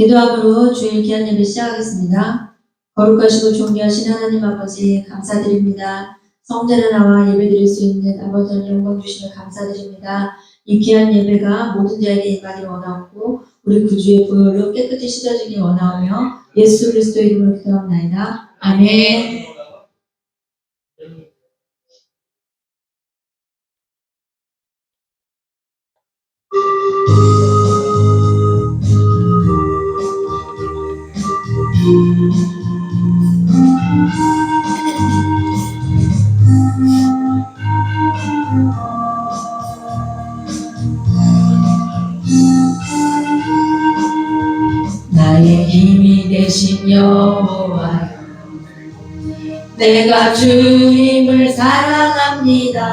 기도함으로 주일 귀한 예배 시작하겠습니다. 거룩하시고 존귀하신 하나님 아버지 감사드립니다. 성전에 나와 예배드릴 수 있는 아버지 영광 주시며 감사드립니다. 이 귀한 예배가 모든 자에게 임하기 원하고 우리 구주의 보혈로 깨끗이 씻어지기 원하오며 예수 그리스도의 이름으로 기도합나이다. 아멘. 나의 힘이 되신 여호와여, 내가 주님을 사랑합니다.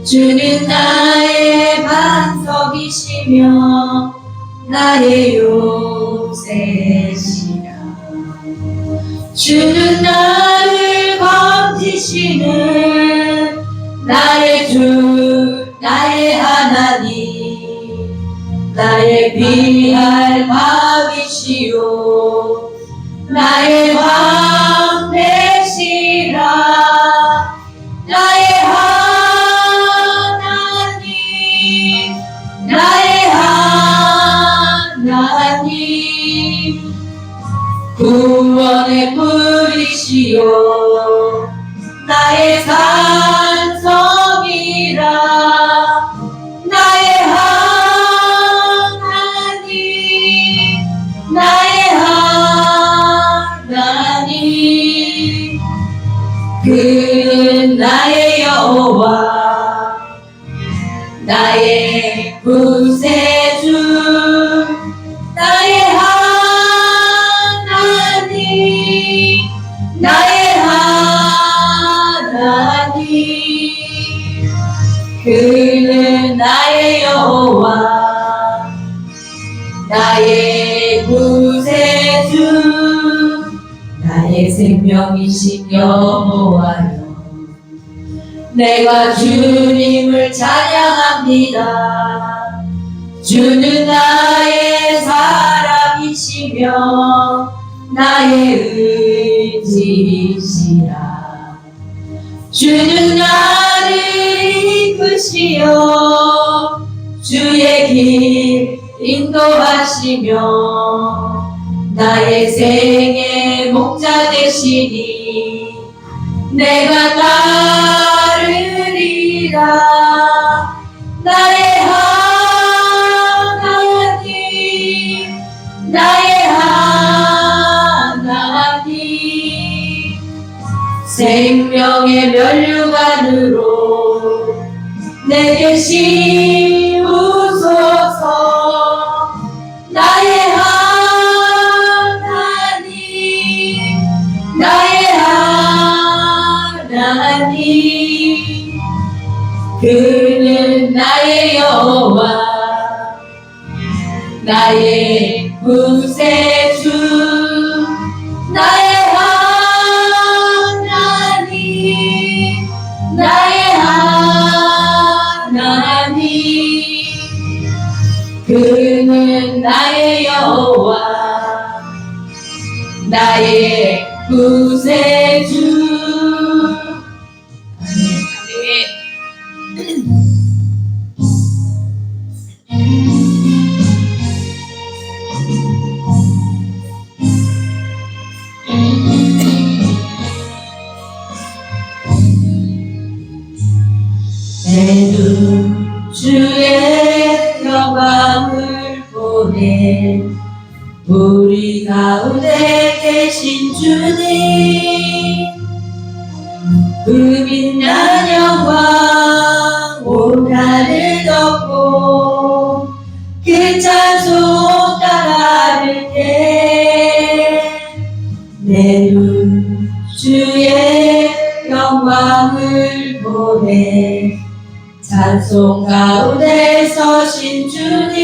주는 나의 반석이시며 나의 요새시라. 주는 나를 건지시는 나의 주, 나의 하나님, 나의 비할 밥이시오, 나의 왕 되시라. 나의 하나님, 나의 하나님, 구원의 뿌리시오, 나의 산성이라. 나의 하나님, 나의 하나님, 그는 나의 여호와, 나의 구세주, 나의 하나님, 나의 하나님, 그는 나의 여호와, 나의 구세주, 나의 생명이신 여호와여, 내가 주님을 찬양합니다. 주는 나의 사랑이시며 나의 의지시라. 주는 나를 이끄시어 주의 길 인도하시며 나의 생의 목자 되시니 내가 따르리라. 나의 하나님, 나의 하나님, 생명의 면류관으로 내게 씌우소서. 나의 하나님, 나의 하나님, 그는 나의 여호와, 나의 구세주, 나의 하나님, 나의 하나님, 그는 나의 여호와, 나의 구세주. 내 눈 주의 영광을 보내. 우리 가운데 계신 주님, 그 빛난 영광 온 하늘 덮고 그 찬송 따라갈게. 내 눈 주의 영광을 보내. 찬송 가운데 서신 주님,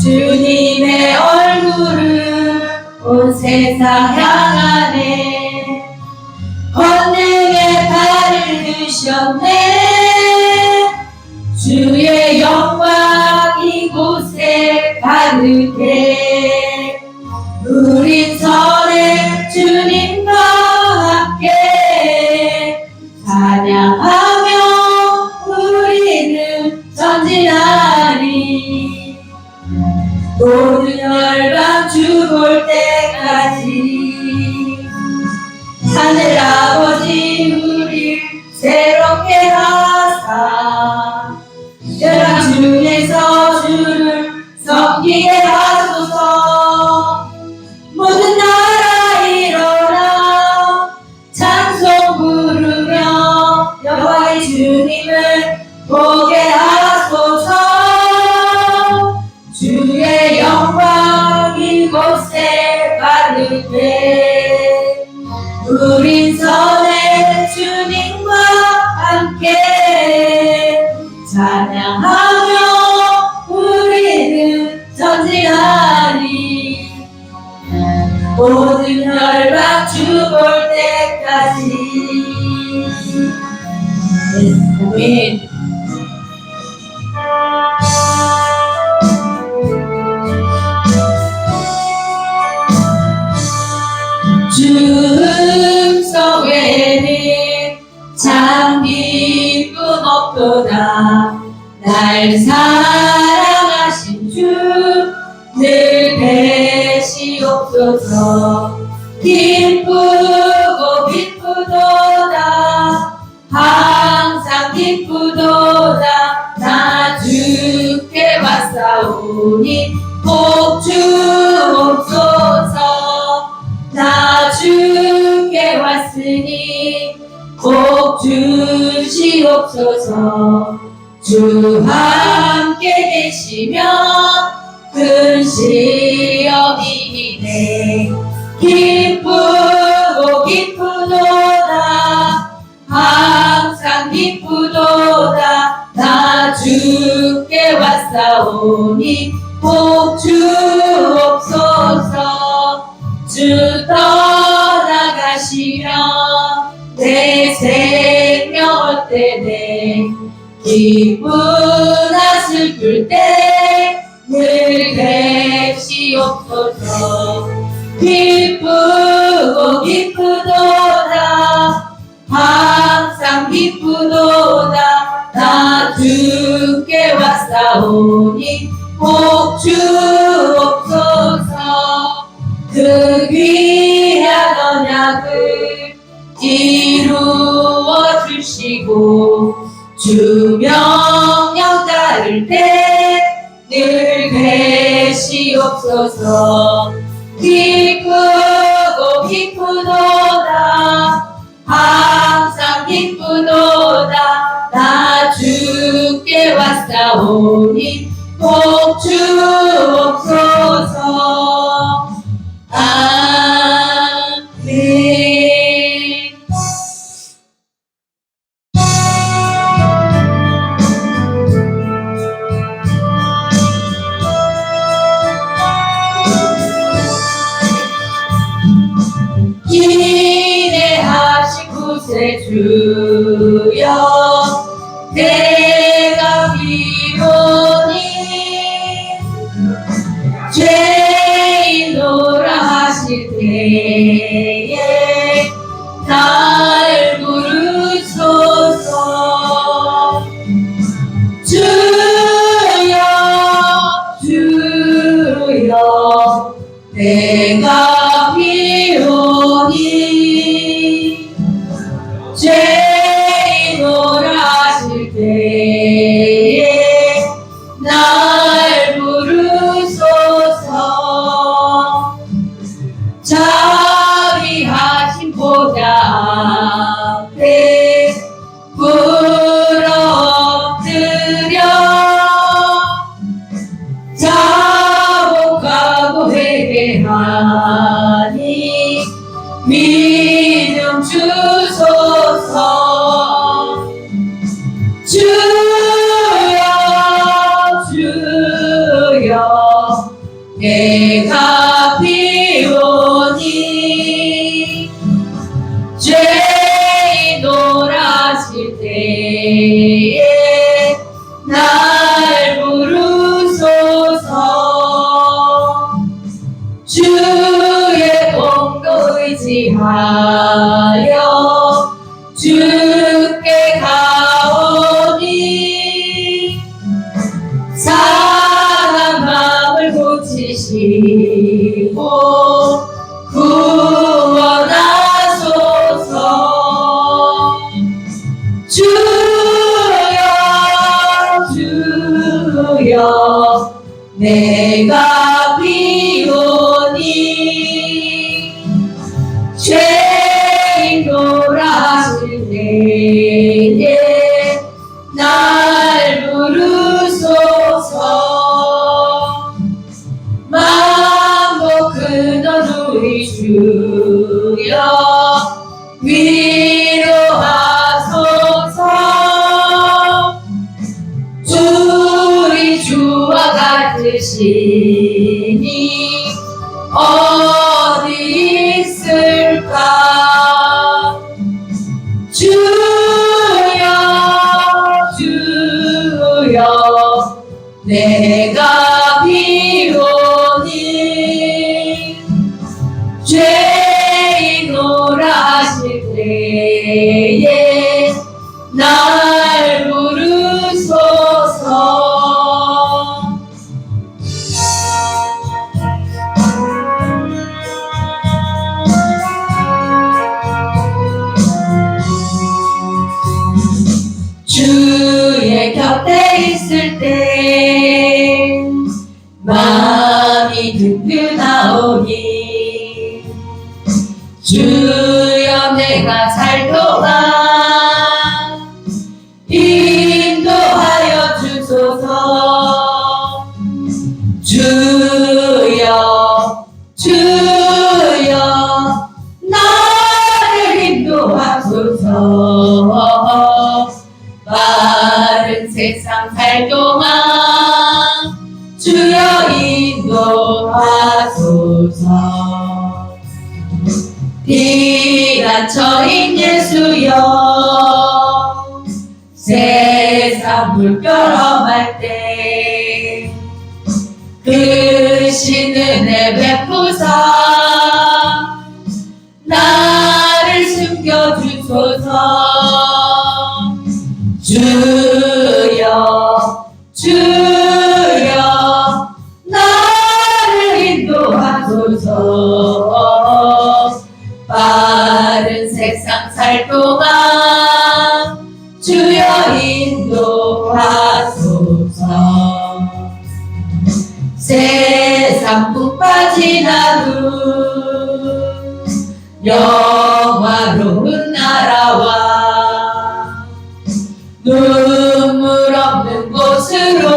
주님의 얼굴을 온 세상 향하네. 권능의 발을 드셨네. 주의 영광 이곳에 모든 열방 죽을 때까지 하늘 아버지 우리 새롭게 하사 열방 중에서 주를 섬기게 하소서. 모든 나라 일어나 찬송 부르며 여호와의 주님을 보게 하소서. 주의 영광 이곳에 가득해 우린 선의 주님과 함께 찬양하며 우리는 전진하리. 모든 열방 죽을 때까지. 아멘. 주 음성에는 참 기쁨 없도다. 날 사랑하신 주 늘 계시옵소서. 기쁘고 기쁘도다. 항상 기쁘도다. 나 주께 왔사오니 복 주옵소서. 나 주께 왔으니 복 주시옵소서. 주 함께 계시면 근시여이네. 기쁘고 기쁘도다. 항상 기쁘도다. 나 주께 왔사오니 복 주옵소서. 주 떠나가시면 내 생명 헛되네. 기쁘나 슬플 때 늘 계시옵소서. 기쁘고 기쁘도다. 항상 기쁘도다. 나 주께 왔사오니 복 주옵소서. 그 귀한 언약을 이루어 주시고 주 명령 따를 때 늘 계시옵소서. 기쁘고 기쁘도다. 항상 기쁘도다. 나 주께 왔사오니 복 주옵소서. 아멘. 인내하신 구세 주여 내가 비오니 죄인노라 하실 때에 날 부르소서. 주여 주여 내가 비오니 죄인노라 하실 때에 날 부르소서. 자비하신 보좌 앞에 꿇어 엎드려 자복하고 회개하니 믿음 주소서. 주여 주여 내가 비오니 죄인노라 하실 때에 날 부르소서. 주의 공도 의지하여 주께 가오니 사람 마음을 고치 주시고 구원하소서. 주여 주여 내가 비오니 죄인 돌아질 때에 날 부르소서. 만복 근원 우리 주여 위로하소서. 우리 주와 같으시니 어디 있을까. 주여 주여 내가 비오니 죄인 돌아질 때에 날 부르소서. 주의 곁에 있을 때 마음이 든든하오니 주여 내가 살 동안 인도하여 주소서. 주여 주여 나를 인도하소서. 바른 세상 살 동안 주여 인도하소서. 피난처인 예수여 세상 물결험할 때 크신 은혜 베푸사 나를 숨겨주소서. 주여 주여 나를 인도하소서. 바른 세상 살 동안 주여 인도하소서. 세상 푹 빠진 하루 영화로운 나라와 눈물 없는 곳으로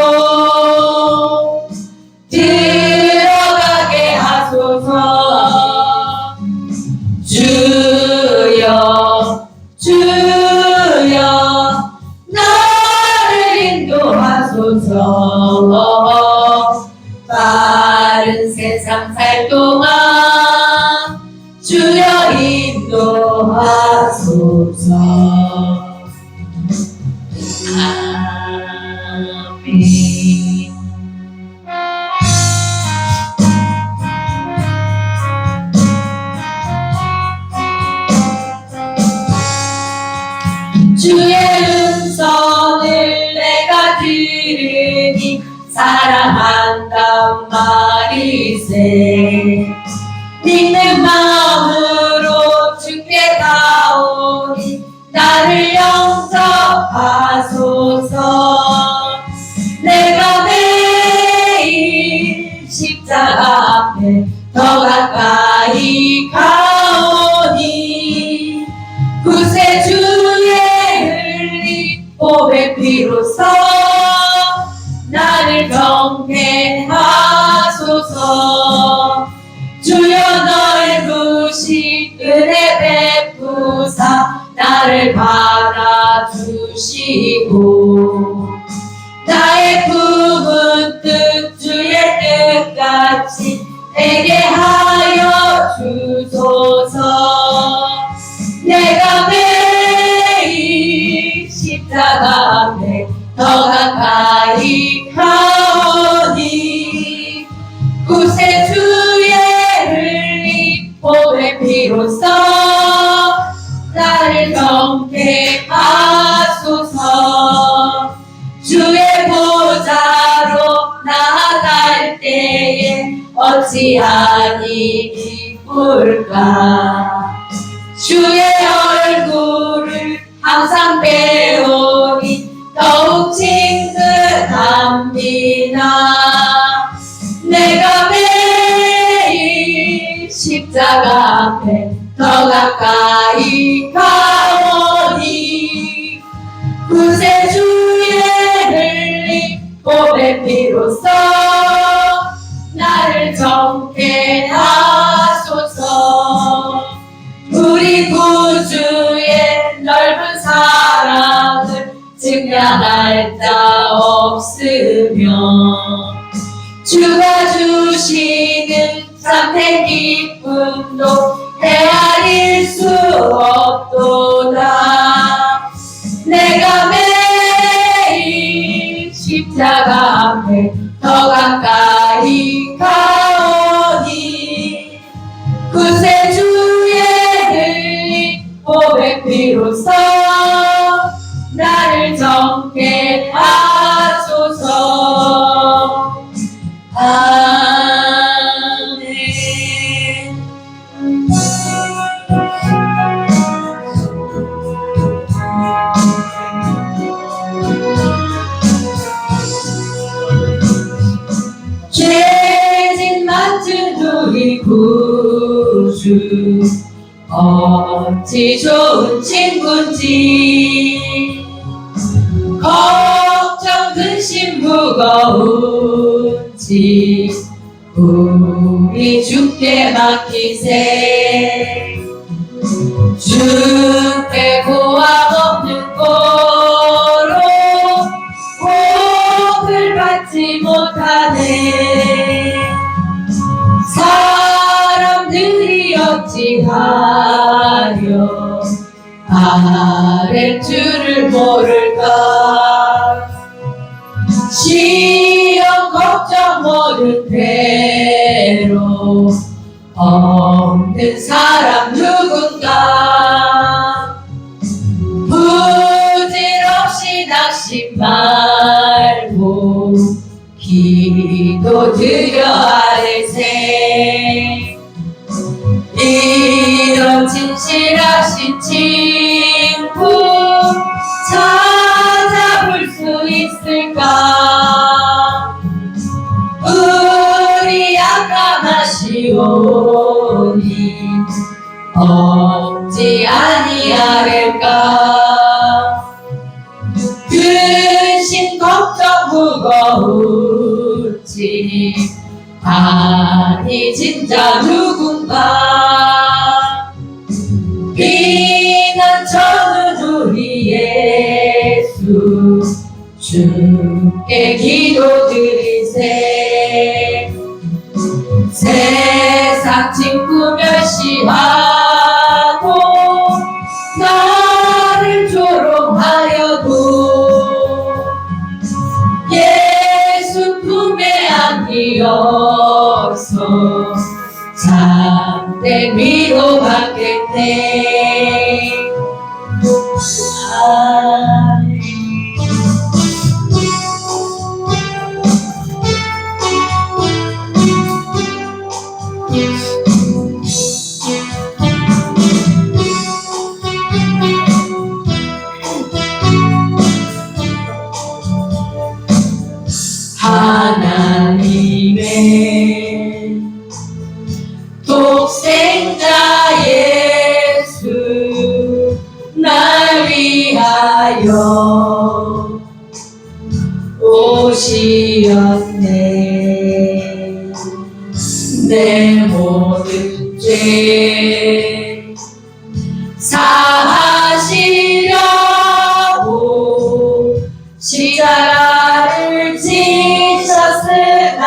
들어가게 하소서. 주여 주여 나를 인도하소서. 바른 세상 살 동안 주여 인도하소서. 아멘. 주의 음성을 내가 들으니 사랑한단 말이세. 믿는 마음으로 주께 가오니 나를 영접하소서. 내가 매일 십자가 앞에 더 가까이 가오니 구세주의 흘린 보배 피로써 나를 정케하소서. 주여 너의 부신 은혜 베푸사 나를 받아주시고 나의 품은 뜻 주의 뜻같이 내게 하여 주소서. 내가 매일 십자가 앞에 더 가까이 가오니 구세주의 흘린 보배 피로써 나를 정케하소서. 어찌하니 기쁠까. 주의 얼굴을 항상 배우니 더욱 친근합니다. 내가 매일 십자가 앞에 더 가까이 가오니 구세주의 흘린 보배 피로써 나를 정케 하소서. 우리 구주의 넓은 사랑을 증량할 자 없으며 주가 주시는 참된 기쁨도 헤아릴 수 없도다. 내가 매일 십자가 앞에 더 가까이 가오니 구세주의 흘린 보배 피로써 나를 정케 하소서. 아멘. 죄진 맡은 우리 구주 어찌 좋은 친구인지 걱정 근심 무거운지 우리 주께 맡기세. 주께 고함 없는 고로 복을 받지 못하네. 사람들이 어찌하여 아랠 줄을 모를까. 시험 걱정 모든 대로 없는 사람 누군가. 부질없이 낙심 말고 기도 드려 아뢰세. 이런 진실하신 친구 찾아볼 수 있을까. 우리 약함하시오니 어찌 아니하릴까. 근심 걱정 무거운지 아니 진짜 누군가. 비난처는 우리 예수 주께 기도드리세. 세상 친구 멸시하고 나를 조롱하여도 예수 품에 안기어서 참된 위로받겠네. 아멘. 하나님의 독생자 예수 날 위하여 오시었네. 내 모든 죄 사하시려고 십자가를 지셨으나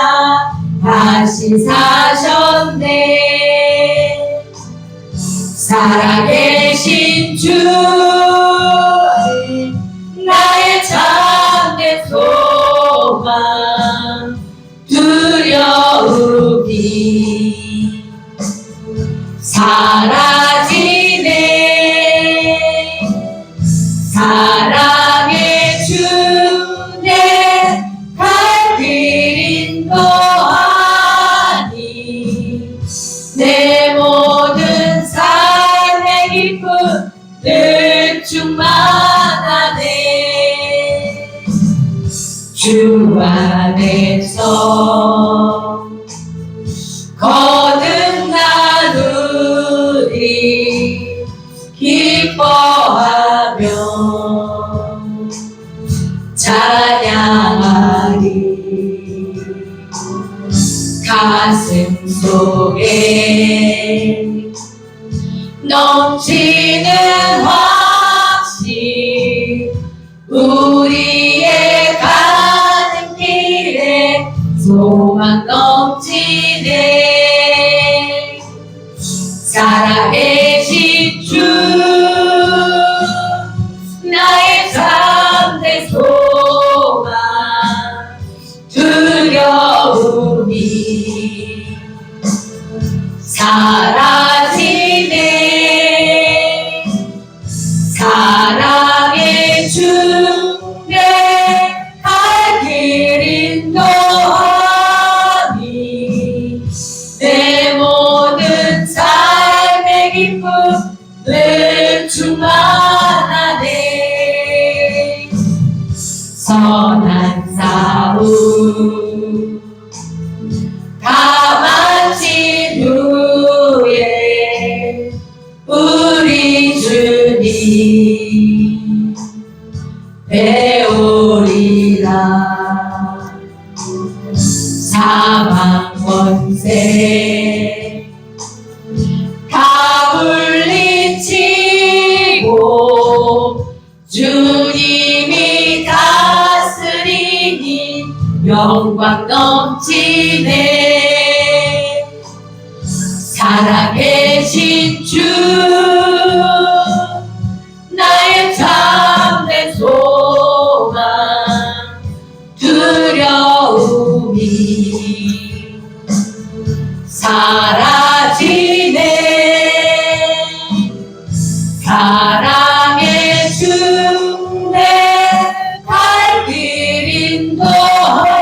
다시 사셨네. 살아계신 주 나의 참된 소망 두려움이 사라지네. 사랑의 주 내 갈 길 인도하니 거듭나누리 기뻐하며 찬양하리 가슴 속에 넘치는 확신 우리의 가는 길에 소망 넘치네 살아계신 주 나의 참된 소망 두려움이 사라지네 사랑의 주내 갈 길 인도하니 내 모든 삶의 기쁨을 충만하네 선한 싸움 다 마친 후에 우리 주님 배우리라 사망 권세 다 물리치고 주님이 다스리니 영광 넘치네 살아계신 주 나의 참된 소망 두려움이 사라지네 사랑의 주내 갈 길 인도하니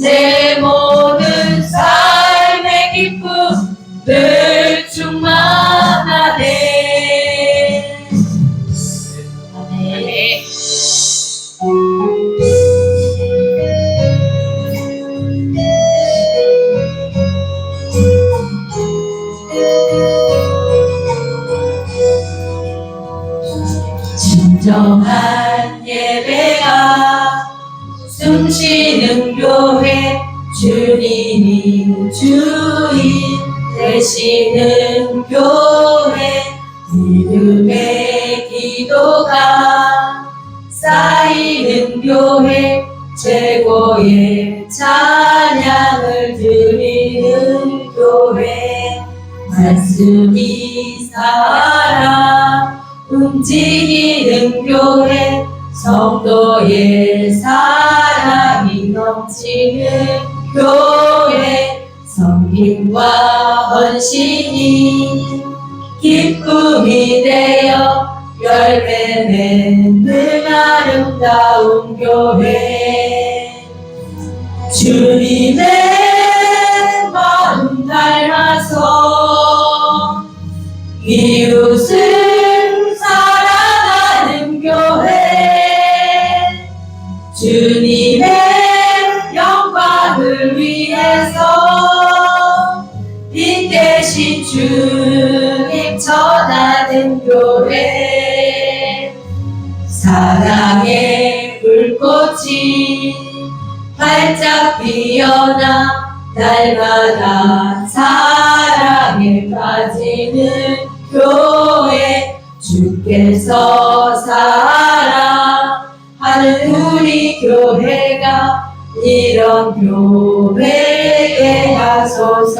내 모든 삶의 기쁨을 충만하네 아멘. 진정한 예배가 숨쉬는 교회 주님이 주인 되시는 교회 믿음의 기도가 쌓이는 교회 최고의 찬양을 드리는 교회 말씀이 살아 움직이는 교회 성도의 사랑이 넘치는 교회 섬김과 헌신이 기쁨이 되어 열매 맺는 아름다운 교회 주님의 마음 닮아서 이웃을 사랑하는 교회 주님의 영광을 위해서 빛 대신 주님 전하는 교회 사랑의 불꽃이 활짝 피어나 날마다 사랑에 빠지는 교회 주께서 사랑하는 우리 교회가 이런 교회에 하소서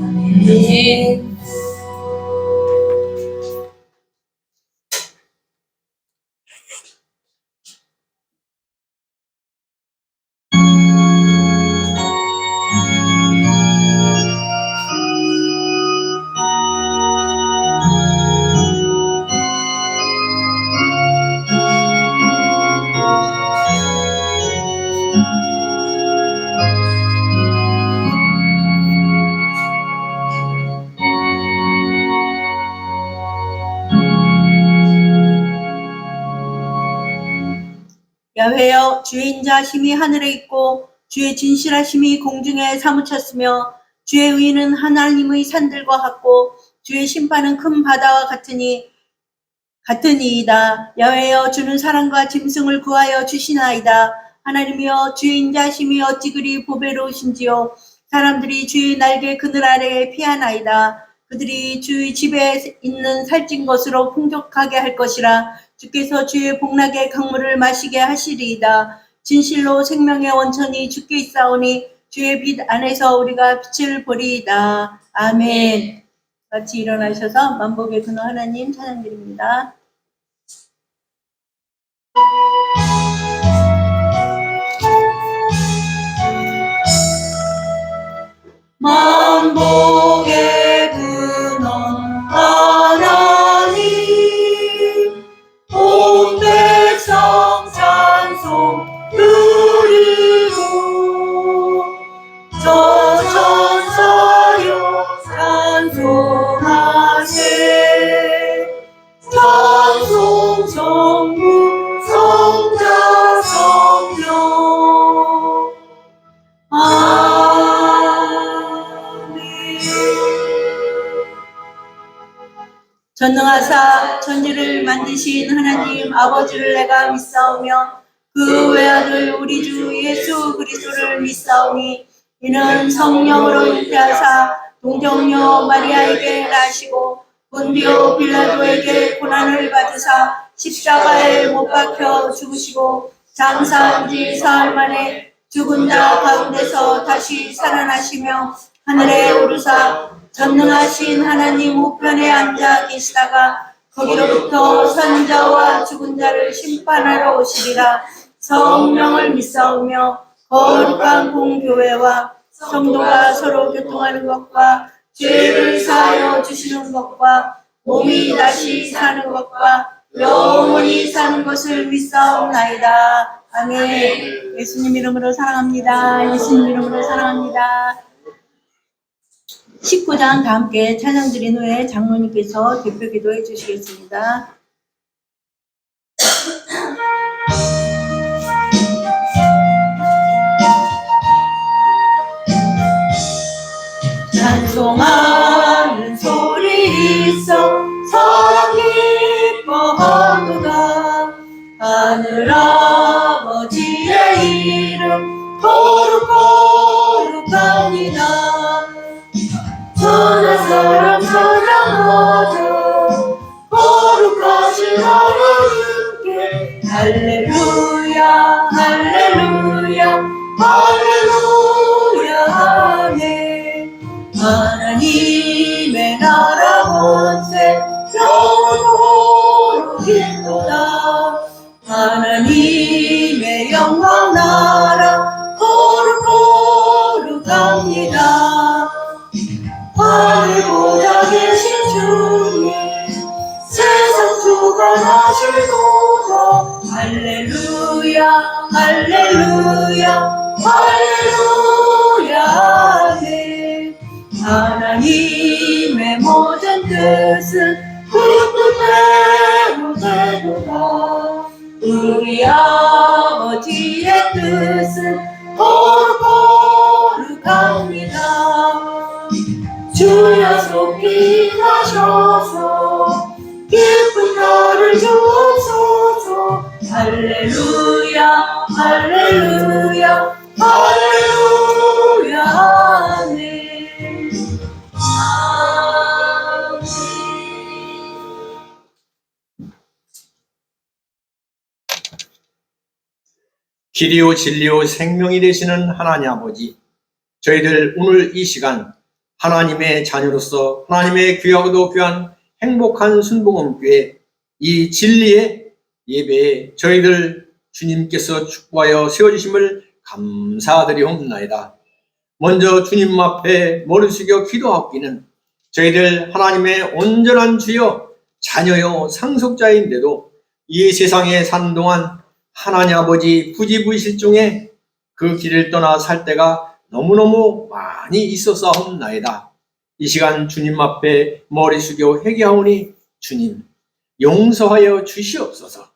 아멘. 여호와여, 주의 인자하심이 하늘에 있고 주의 진실하심이 공중에 사무쳤으며 주의 의는 하나님의 산들과 같고 주의 심판은 큰 바다와 같으니이다. 여호와여, 주는 사랑과 짐승을 구하여 주시나이다. 하나님이여, 주의 인자하심이 어찌 그리 보배로우신지요. 사람들이 주의 날개 그늘 아래에 피하나이다. 그들이 주의 집에 있는 살찐 것으로 풍족하게 할 것이라. 주께서 주의 복락의 강물을 마시게 하시리이다. 진실로 생명의 원천이 주께 있사오니 주의 빛 안에서 우리가 빛을 보리이다. 아멘. 같이 일어나셔서 만복의 근원 하나님 찬양드립니다. 만복의 근원 하나님, 온 백성 찬송 드리고 저 천사여 찬송하세. 찬송 성부 성자 성령. 전능하사 천지를 만드신 하나님 아버지를 내가 믿사오며 그 외아들 우리 주 예수 그리스도를 믿사오니 이는 성령으로 잉태하사 동정녀 마리아에게 나시고 본디오 빌라도에게 고난을 받으사 십자가에 못 박혀 죽으시고 장사한 지 사흘 만에 죽은 자 가운데서 다시 살아나시며 하늘에 오르사 전능하신 하나님 우편에 앉아 계시다가 거기로부터 선자와 죽은 자를 심판하러 오시리라. 성령을 믿사오며 거룩한 공교회와 성도가 서로 교통하는 것과 죄를 사하여 주시는 것과 몸이 다시 사는 것과 영원히 사는 것을 믿사옵나이다. 아멘. 예수님 이름으로 사랑합니다. 예수님 이름으로 사랑합니다. 19장 다 함께 찬양드린 후에 장로님께서 대표 기도해 주시겠습니다. 찬송하는 소리 있어 사랑 기뻐하도다. 하늘 아버지의 이름 거룩하니라. 천하 사람 사랑하자 거룩하신 하나님께 할렐루야 할렐루야 할렐루야 아멘. 하나님의 나라 권세 영원토록 있도다. 하나님의 영광 나라 거룩합니다. 하늘 보좌 계신 주님 세상 주관하시도다. 할렐루야 할렐루야 할렐루야 아멘. 하나님의 모든 뜻은 그 뜻대로 되도다. 우리 아버지의 뜻은 거룩합니다. 주여 속히 하셔서 기쁜 날을 주옵소서. 할렐루야 할렐루야 할렐루야 아멘. 아멘. 길이요 진리요 생명이 되시는 하나님 아버지, 저희들 오늘 이 시간 하나님의 자녀로서 하나님의 귀하고도 귀한 행복한 순복음교회 이 진리의 예배에 저희들 주님께서 축복하여 세워주심을 감사드리옵나이다. 먼저 주님 앞에 머리 숙여 기도하기는 저희들 하나님의 온전한 주여 자녀요 상속자인데도 이 세상에 산 동안 하나님 아버지 부지불식중에 그 길을 떠나 살 때가 너무너무 많이 있었사옵나이다. 이 시간 주님 앞에 머리 숙여 회개하오니 주님 용서하여 주시옵소서.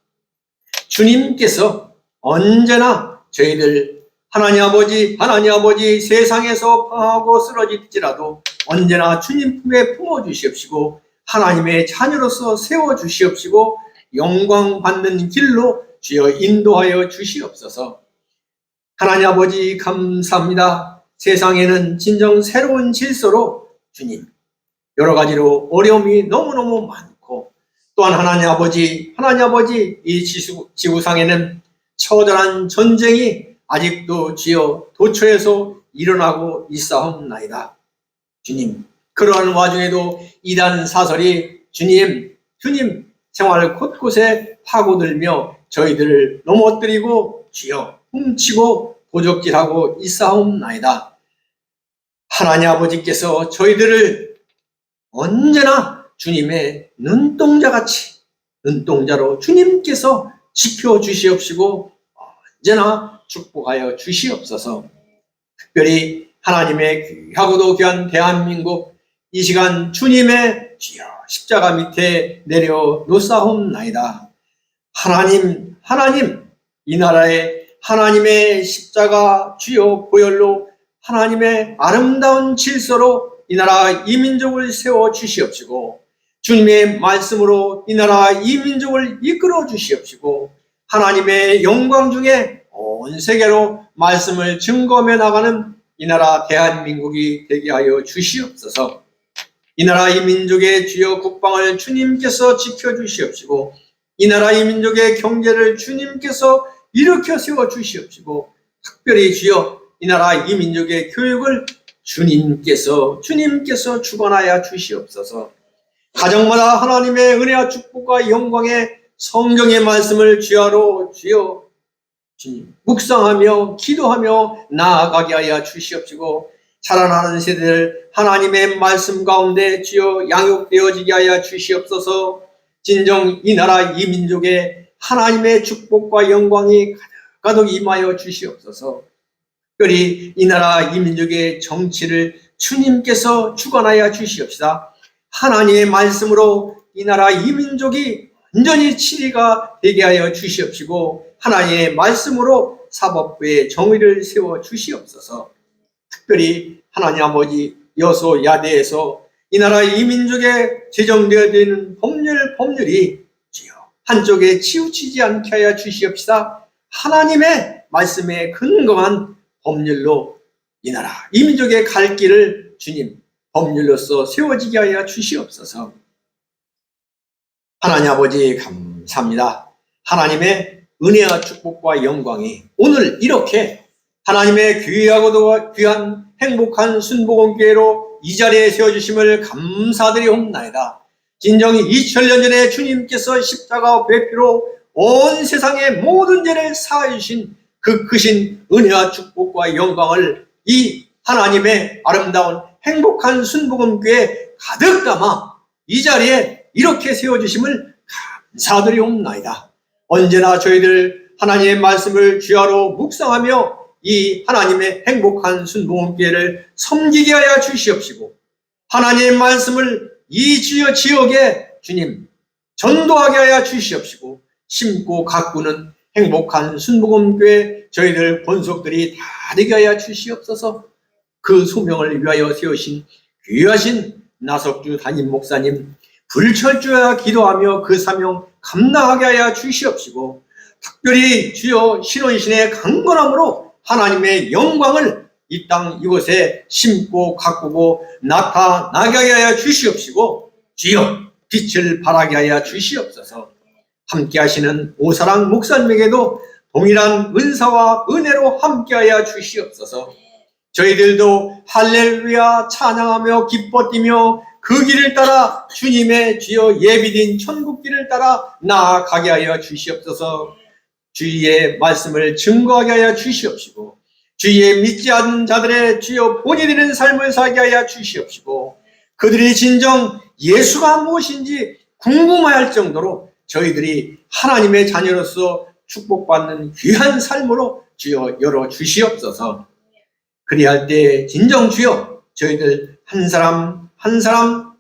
주님께서 언제나 저희들 하나님 아버지 세상에서 방하고 쓰러질지라도 언제나 주님 품에 품어주시옵시고 하나님의 자녀로서 세워주시옵시고 영광 받는 길로 주여 인도하여 주시옵소서. 하나님 아버지 감사합니다. 세상에는 진정 새로운 질서로 주님 여러 가지로 어려움이 너무너무 많고 또한 하나님 아버지 이 지구상에는 처절한 전쟁이 아직도 주여 도처에서 일어나고 있사옵나이다. 주님 그러한 와중에도 이단 사설이 주님 생활 곳곳에 파고들며 저희들을 넘어뜨리고 주여 훔치고 도적질하고 있사옵나이다. 하나님 아버지께서 저희들을 언제나 주님의 눈동자로 주님께서 지켜주시옵시고 언제나 축복하여 주시옵소서. 특별히 하나님의 귀하고도 귀한 대한민국 이 시간 주님의 주여 십자가 밑에 내려놓사옵나이다. 하나님 이 나라에 하나님의 십자가 주여 보혈로 하나님의 아름다운 질서로 이 나라 이 민족을 세워 주시옵시고 주님의 말씀으로 이 나라 이 민족을 이끌어 주시옵시고 하나님의 영광 중에 온 세계로 말씀을 증거하며 나가는 이 나라 대한민국이 되게 하여 주시옵소서. 이 나라 이 민족의 주요 국방을 주님께서 지켜주시옵시고 이 나라 이 민족의 경제를 주님께서 일으켜 세워 주시옵시고 특별히 주여 이 나라 이 민족의 교육을 주님께서 주관하여 주시옵소서. 가정마다 하나님의 은혜와 축복과 영광의 성경의 말씀을 주여 주님 묵상하며 기도하며 나아가게 하여 주시옵시고 자라나는 세대를 하나님의 말씀 가운데 주여 양육되어지게 하여 주시옵소서. 진정 이 나라 이 민족에 하나님의 축복과 영광이 가득 임하여 주시옵소서. 특별히 이 나라 이 민족의 정치를 주님께서 주관하여 주시옵시다. 하나님의 말씀으로 이 나라 이 민족이 완전히 치리가 되게 하여 주시옵시고 하나님의 말씀으로 사법부의 정의를 세워 주시옵소서. 특별히 하나님 아버지 여소야대에서 이 나라 이 민족에 제정되어야 되는 법률이 주여 한쪽에 치우치지 않게 하여 주시옵시다. 하나님의 말씀에 근거한 법률로 이 나라 이 민족의 갈 길을 주님 법률로서 세워지게 하여 주시옵소서. 하나님 아버지 감사합니다. 하나님의 은혜와 축복과 영광이 오늘 이렇게 하나님의 귀하고도 귀한 행복한 순복음교회로 이 자리에 세워주심을 감사드리옵나이다. 진정이 2000년 전에 주님께서 십자가 배피로 온 세상의 모든 죄를 사하여 주신 그 크신 은혜와 축복과 영광을 이 하나님의 아름다운 행복한 순복음교회에 가득 담아 이 자리에 이렇게 세워주심을 감사드리옵나이다. 언제나 저희들 하나님의 말씀을 주야로 묵상하며 이 하나님의 행복한 순복음교회를 섬기게 하여 주시옵시고 하나님의 말씀을 이 주여 지역에 주님 전도하게 하여 주시옵시고 심고 가꾸는 행복한 순복음교회 저희들 본속들이 다 되게 하여 주시옵소서. 그 소명을 위하여 세우신 귀하신 나석주 담임 목사님 불철주야 기도하며 그 사명 감당하게 하여 주시옵시고 특별히 주여 신원신의 강건함으로 하나님의 영광을 이 땅 이곳에 심고 가꾸고 나타나게 하여 주시옵시고 주여 빛을 발하게 하여 주시옵소서. 함께 하시는 오사랑 목사님에게도 동일한 은사와 은혜로 함께 하여 주시옵소서. 저희들도 할렐루야 찬양하며 기뻐 뛰며 그 길을 따라 주님의 주여 예비된 천국길을 따라 나아가게 하여 주시옵소서. 주의 말씀을 증거하게 하여 주시옵시고 주의 믿지 않는 자들의 주여 본이 되는 삶을 살게 하여 주시옵시고 그들이 진정 예수가 무엇인지 궁금할 정도로 저희들이 하나님의 자녀로서 축복받는 귀한 삶으로 주여 열어 주시옵소서. 그리할 때 진정 주여 저희들 한 사람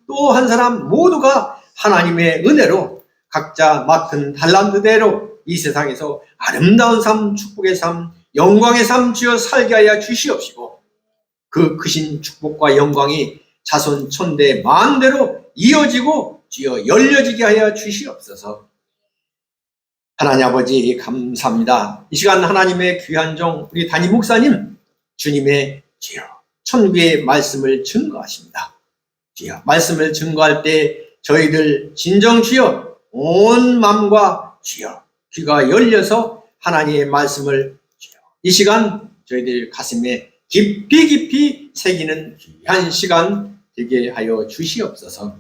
또 한 사람 모두가 하나님의 은혜로 각자 맡은 달란트대로 이 세상에서 아름다운 삶, 축복의 삶, 영광의 삶 주여 살게 하여 주시옵시고 그 크신 축복과 영광이 자손 천대 만대로 이어지고 주여 열려지게 하여 주시옵소서. 하나님 아버지 감사합니다. 이 시간 하나님의 귀한 종 우리 담임 목사님 주님의 주여 천국의 말씀을 증거하십니다. 주여 말씀을 증거할 때 저희들 진정 주여 온 마음과 주여 귀가 열려서 하나님의 말씀을 주여 이 시간 저희들 가슴에 깊이 새기는 귀한 시간 되게 하여 주시옵소서.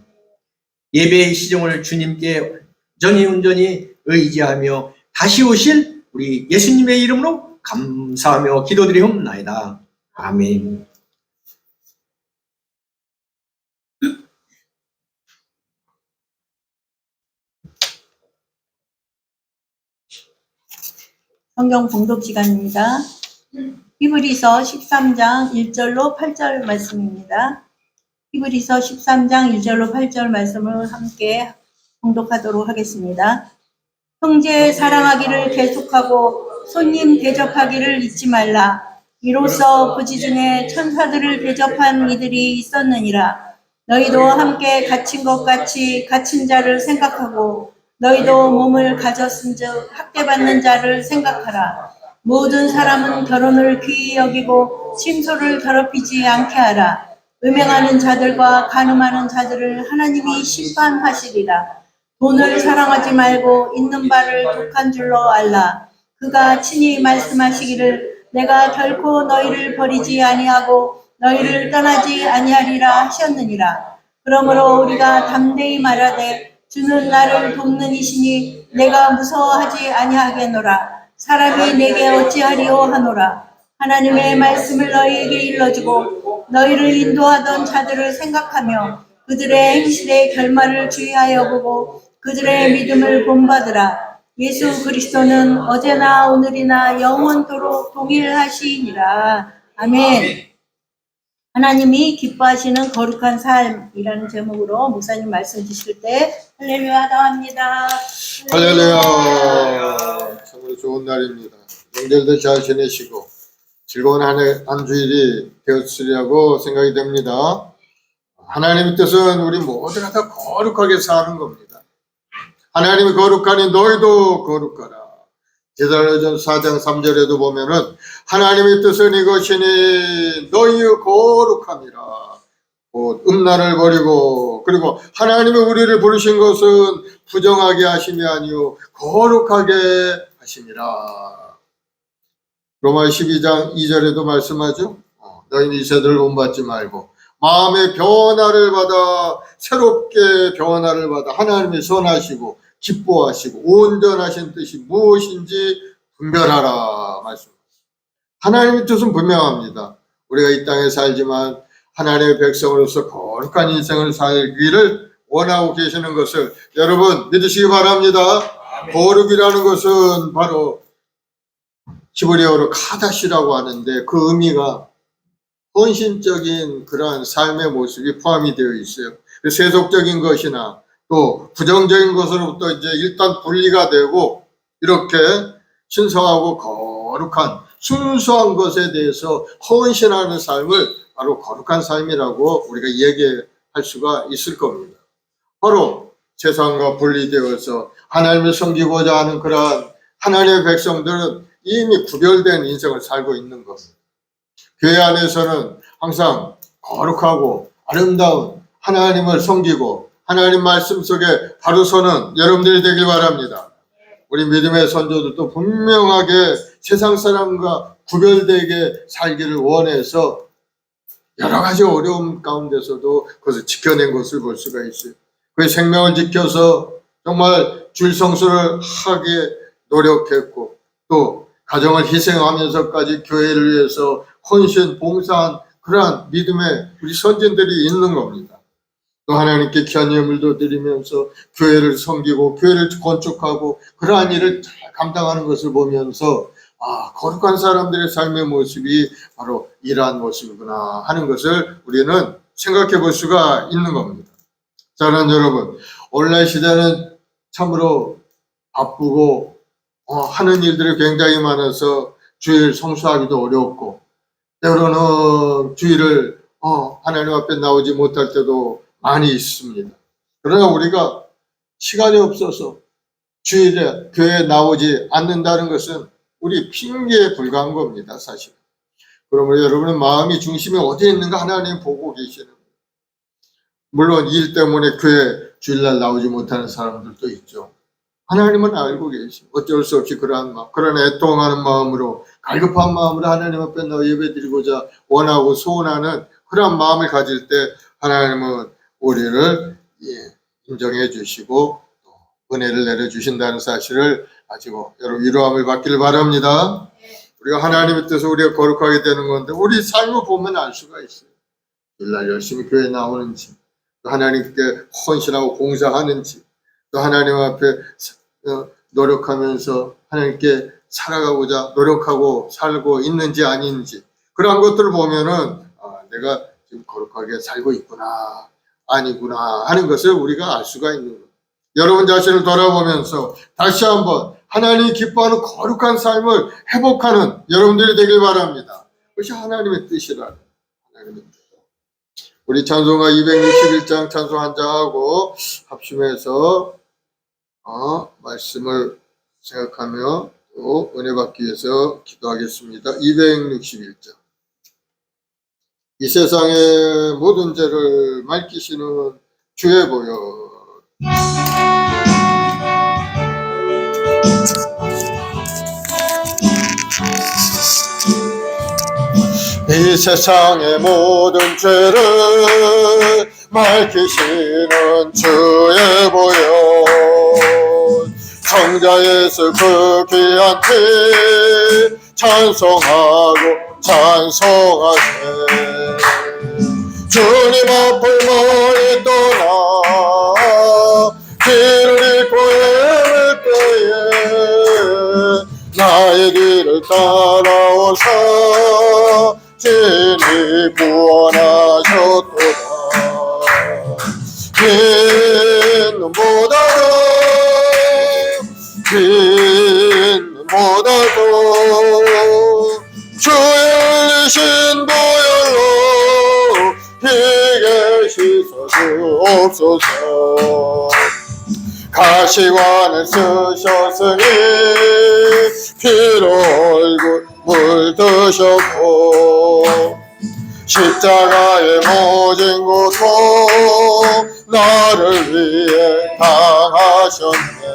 예배의 시종을 주님께 온전히 의지하며 다시 오실 우리 예수님의 이름으로 감사하며 기도드리옵나이다. 아멘. 성경 봉독 시간입니다. 히브리서 13장 1절로 8절 말씀입니다. 히브리서 13장 1절로 8절 말씀을 함께 봉독하도록 하겠습니다. 형제 사랑하기를 계속하고 손님 대접하기를 잊지 말라. 이로써 그지 중에 천사들을 대접한 이들이 있었느니라. 너희도 함께 갇힌 것 같이 갇힌 자를 생각하고 너희도 몸을 가졌은즉 학대받는 자를 생각하라. 모든 사람은 결혼을 귀히 여기고 침소를 더럽히지 않게 하라. 음행하는 자들과 간음하는 자들을 하나님이 심판하시리라. 돈을 사랑하지 말고 있는 바를 독한 줄로 알라. 그가 친히 말씀하시기를 내가 결코 너희를 버리지 아니하고 너희를 떠나지 아니하리라 하셨느니라. 그러므로 우리가 담대히 말하되 주는 나를 돕는 이시니 내가 무서워하지 아니하겠노라. 사람이 내게 어찌하리오 하노라. 하나님의 말씀을 너희에게 일러주고 너희를 인도하던 자들을 생각하며 그들의 행실의 결말을 주의하여 보고 그들의 믿음을 본받으라. 예수 그리스도는 어제나 오늘이나 영원토록 동일하시니라. 아멘. 하나님이 기뻐하시는 거룩한 삶이라는 제목으로 목사님 말씀 주실 때 할렐루야 하다합니다. 할렐루야. 정말 좋은 날입니다. 명절도 잘 지내시고 즐거운 한 주일이 되었으리라고 생각이 됩니다. 하나님의 뜻은 우리 모두가 다 거룩하게 사는 겁니다. 하나님이 거룩하니 너희도 거룩하라. 데살로니가전서 4장 3절에도 보면은 하나님의 뜻은 이것이니 너희의 거룩함이라. 곧 음란을 버리고 그리고 하나님이 우리를 부르신 것은 부정하게 하심이 아니요 거룩하게 하심이라. 로마 12장 2절에도 말씀하죠. 너희는 이 세대를 본받지 말고 마음의 변화를 받아 새롭게 변화를 받아 하나님이 선하시고 기뻐하시고 온전하신 뜻이 무엇인지 분별하라 말씀합니다. 하나님의 뜻은 분명합니다. 우리가 이 땅에 살지만 하나님의 백성으로서 거룩한 인생을 살기를 원하고 계시는 것을 여러분 믿으시기 바랍니다. 거룩이라는 것은 바로 히브리어로 카다시라고 하는데 그 의미가 헌신적인 그러한 삶의 모습이 포함이 되어 있어요. 세속적인 것이나 또 부정적인 것으로부터 이제 일단 분리가 되고 이렇게 신성하고 거룩한 순수한 것에 대해서 헌신하는 삶을 바로 거룩한 삶이라고 우리가 얘기할 수가 있을 겁니다. 바로 세상과 분리되어서 하나님을 섬기고자 하는 그러한 하나님의 백성들은 이미 구별된 인생을 살고 있는 겁니다. 교회 안에서는 항상 거룩하고 아름다운 하나님을 섬기고 하나님 말씀 속에 바로 서는 여러분들이 되길 바랍니다. 우리 믿음의 선조들도 분명하게 세상 사람과 구별되게 살기를 원해서 여러 가지 어려움 가운데서도 그것을 지켜낸 것을 볼 수가 있어요. 그 생명을 지켜서 정말 줄 성수를 하게 노력했고 또 가정을 희생하면서까지 교회를 위해서 헌신, 봉사한 그러한 믿음의 우리 선진들이 있는 겁니다. 또 하나님께 귀한 예물도 드리면서 교회를 섬기고 교회를 건축하고 그러한 일을 잘 감당하는 것을 보면서 거룩한 사람들의 삶의 모습이 바로 이러한 모습이구나 하는 것을 우리는 생각해 볼 수가 있는 겁니다. 사랑하는 여러분, 온라인 시대는 참으로 바쁘고 하는 일들이 굉장히 많아서 주일 성수하기도 어렵고, 때로는 주일을 하나님 앞에 나오지 못할 때도 많이 있습니다. 그러나 우리가 시간이 없어서 주일에 교회에 나오지 않는다는 것은 우리 핑계에 불과한 겁니다, 사실. 그러므로 여러분의 마음이 중심이 어디에 있는가 하나님 보고 계시는 거예요. 물론 일 때문에 교회 주일날 나오지 못하는 사람들도 있죠. 하나님은 알고 계시고 어쩔 수 없이 그러한 마음, 그런 애통하는 마음으로, 갈급한 마음으로 하나님 앞에 나와 예배드리고자 원하고 소원하는 그런 마음을 가질 때 하나님은 우리를 인정해 주시고 또 은혜를 내려주신다는 사실을 가지고 여러분 위로함을 받기를 바랍니다. 우리가 하나님의 뜻을 우리가 거룩하게 되는 건데 우리 삶을 보면 알 수가 있어요. 일날 열심히 교회 나오는지, 또 하나님께 헌신하고 봉사하는지, 또 하나님 앞에 노력하면서 하나님께 살아가고자 노력하고 살고 있는지 아닌지, 그런 것들을 보면은 내가 지금 거룩하게 살고 있구나 아니구나 하는 것을 우리가 알 수가 있는 거예요. 여러분 자신을 돌아보면서 다시 한번 하나님이 기뻐하는 거룩한 삶을 회복하는 여러분들이 되길 바랍니다. 그것이 하나님의 뜻이라는 하나님의 뜻. 우리 찬송가 261장 찬송 한 장하고 합심해서 말씀을 생각하며 또 은혜 받기 위해서 기도하겠습니다. 261장. 이 세상의 모든 죄를 맑히시는 주의 보혈. 이 세상의 모든 죄를 맑히시는 주의 보혈. 성자에서 그 귀한 피 찬송하고 찬송하세. 주님 앞을 멀리 떠나 길을 잃고 헤맬 때에 나의 길을 따라오사 진히 구원하셨도다. 빈 눈보다도 주의 흘리신 보혈로 희게 씻어주옵소서. 가시관을 쓰셨으니 피로 얼굴 물드셨고 십자가의 모진 고통 나를 위해 당하셨네.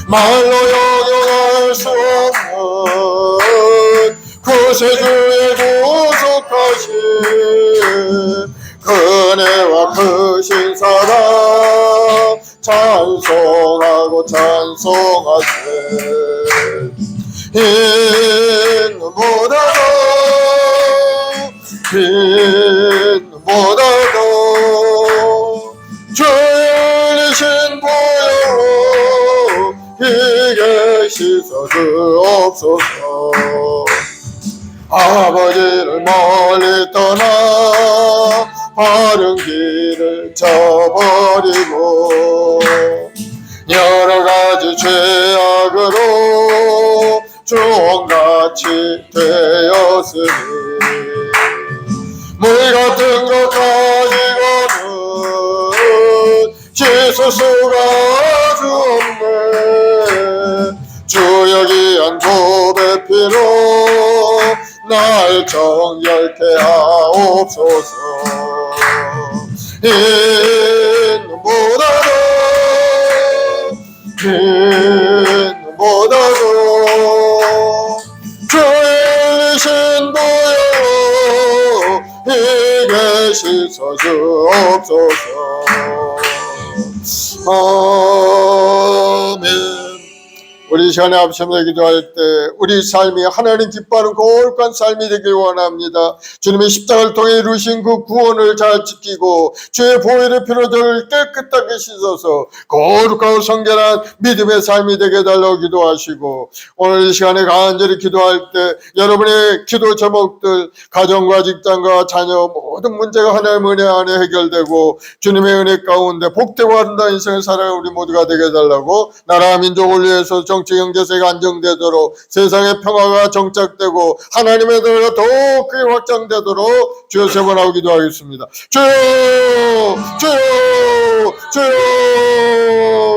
말로 형용할 수 없는 구세주의 구속하신 그네와 크신 사랑 찬송하고 찬송하세. 흰 눈보다도 주의 흘리신 보혈로 희게 씻어주옵소서. 아버지를 멀리 떠나 바른 길을 저버리고 여러 가지 죄악으로 종같이 되었으니 물 같은 것 가지고는 씻을 수가 아주 없네. 주 여기한 고백 피로 날 정결케 하옵소서. 흰 눈보다도 주의 신 보혈로 희게 씻어주옵소서. 아멘. 우리 시간에 앞서서 기도할 때 우리 삶이 하나님 기뻐하는 거룩한 삶이 되길 원합니다. 주님의 십자가를 통해 이루신 그 구원을 잘 지키고 주의 보혈의 피로 저를 깨끗하게 씻어서 거룩하고 성결한 믿음의 삶이 되게 달라고 기도하시고, 오늘 이 시간에 간절히 기도할 때 여러분의 기도 제목들, 가정과 직장과 자녀 모든 문제가 하나님의 은혜 안에 해결되고 주님의 은혜 가운데 복되고 아름다운 인생을 살아가는 우리 모두가 되게 해달라고, 나라 민족을 위해서 정치 경제세가 안정되도록 세상의 평화가 정착되고 하나님의 나라가 더욱 크게 확장되도록 주여 세번하고 기도하겠습니다. 주여, 주여, 주여.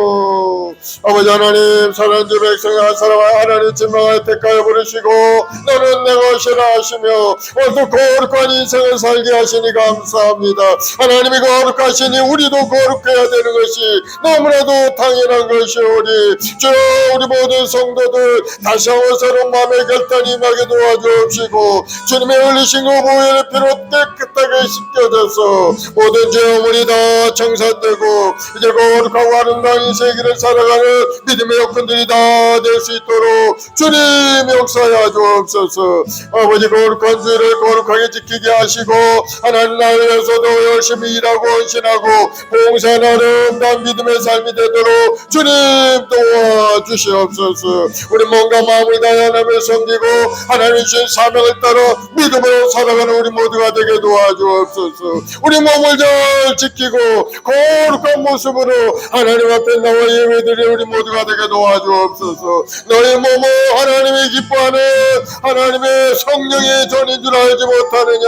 아버지 하나님, 사랑하는 주 백성을 한 사람을 하나님 진망하여 택하여 부르시고 너는 내 것이라 하시며 오늘도 거룩한 인생을 살게 하시니 감사합니다. 하나님이 거룩하시니 우리도 거룩해야 되는 것이 너무나도 당연한 것이오니 주여, 우리 모든 성도들 다시 한번 새로운 마음의 결단이 임하게 도와주옵시고 주님의 흘리신 그 보혈의 피로 깨끗하게 씻겨져서 모든 죄 어머니 다 청산되고 이제 거룩하고 아름다운 인생의 길을 살아가는 믿음의 여건들이 다 될 수 있도록 주님 역사하여 주옵소서. 아버지, 거룩한 주의를 거룩하게 지키게 하시고 하나님 나라를 위해서도 열심히 일하고 헌신하고 봉사하는 아름다운 믿음의 삶이 되도록 주님 도와주시옵소서. 우리 몸과 마음을 다해 하나님을 섬기고 하나님이 주신 사명을 따라 믿음으로 살아가는 우리 모두가 되게 도와주옵소서. 우리 몸을 잘 지키고 거룩한 모습으로 하나님 앞에 나와 예배드리는 우리 모두가 되게 도와주옵소서. 너희 몸은 하나님이 기뻐하는 하나님의 성령의 전인 줄 알지 못하느냐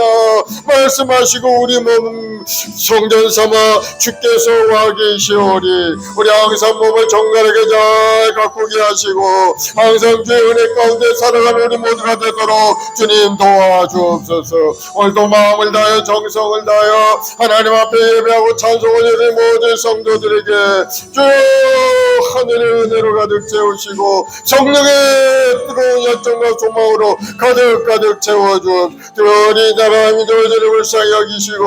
말씀하시고 우리 몸 성전 삼아 주께서 와 계시오니 우리 항상 몸을 정갈하게 잘 가꾸게 하시고 항상 주의 은혜 가운데 살아가는 우리 모두가 되도록 주님 도와주옵소서. 오늘도 마음을 다하여 정성을 다하여 하나님 앞에 예배하고 찬송을 드리는 모든 성도들에게 주여 하늘의 은혜로 가득 채우시고 성령의 뜨거운 열정과 소망으로 가득 채워주옵. 특별히 나라 민족을 저리 불쌍히 여기시고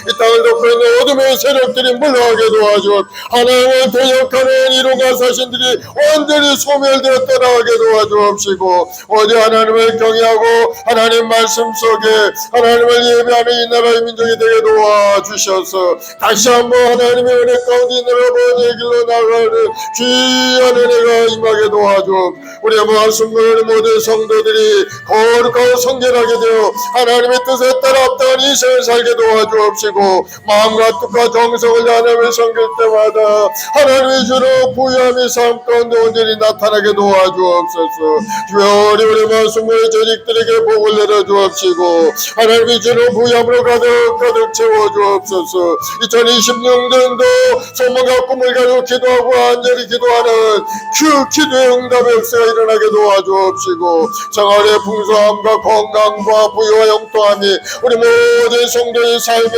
이 땅을 덮고 있는 어둠의 세력들이 물러가게 도와주옵. 하나님을 대역하는 이론과 사신들이 완전히 소멸되어 떠나가게 도와주옵시고 어디 하나님을 경외하고 하나님 말씀 속에 하나님을 예배하는 이 나라의 민족이 되게 도와주셔서 다시 한번 하나님의 은혜 가운데 이 나라 번의 길로 나가는 귀한 은혜가 임하게 도와주옵. 우리의 말씀을 모든 성도들이 거룩하고 성결하게 되어 하나님의 뜻에 따라 합당한 인생을 살게 도와주옵시고 마음과 뜻과 정성을 하나님을 섬길 때마다 하나님의 주로 부유함이 삶 가운데 온전히 나타나게 도와주옵소서. 주여 우리 말씀을 조직들에게 복을 내려주옵시고 하나님의 주로 부유함으로 가득 채워주옵소서. 2026년도 소망과 꿈을 가지고 기도하고 간절히 기도하는 그 기도의 응답의 역사가 일어나게 도와주옵시고 생활의 풍성함과 건강과 부유와 영통함이 우리 모든 성도의 삶에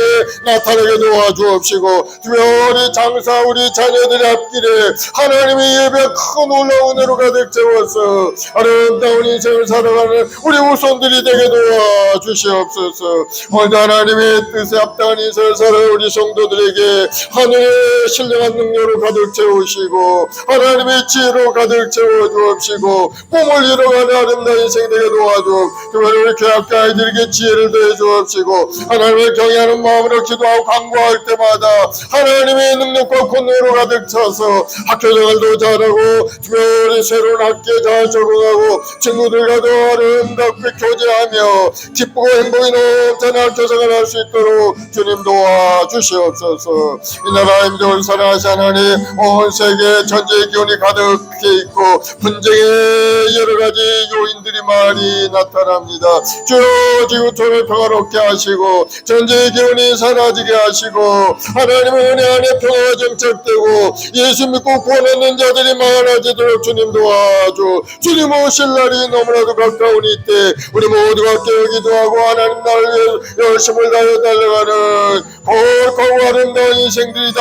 나타나게 도와주옵시고 주여 우리 장사 우리 자녀들의 앞길에 하나님의 예배 큰 놀라운 은혜로 가득 채워서 아름다운 인생을 살아가는 우리 후손들이 되게 도와주시옵소서. 오늘도 하나님의 뜻에 합당한 인생을 살아가는 우리 성도들에게 하늘의 신령한 능력으로 가득 채우시고 하나님의 지혜로 가득 채워주옵시고 꿈을 이뤄가는 아름다운 인생 되게 도와주옵. 특별히 우리 교학교 아이들에게 지혜를 더해 주옵시고 하나님을 경외하는 마음으로 기도하고 간구할 때마다 하나님의 능력과 권능으로 가득 차서 학교생활도 잘하고 특별히 새로운 학교에 잘 적응하고 친구들과도 아름답게 교제하며 기쁘고 행복이 넘치는 학교생활을 할 수 있도록 주님 도와주시옵소서. 이 나라의 민족을 사랑하시는 하나님, 온 세계 전쟁의 기운이 가득해 있고 분쟁의 여러 가지 요인들이 많이 나타납니다. 주여 지구촌을 평화롭게 하시고 전쟁의 기운이 사라지게 하시고 하나님의 은혜 안에 평화가 정착되고 예수 믿고 구원받는 자들이 많아지도록 주님 도와줘. 주님 오실 날이 너무나도 가까우니 이때 우리 모두가 깨우기도 하고 하나님 나를 위해 열심을 다해 달려가는 거룩하고 아름다운 인생들이 다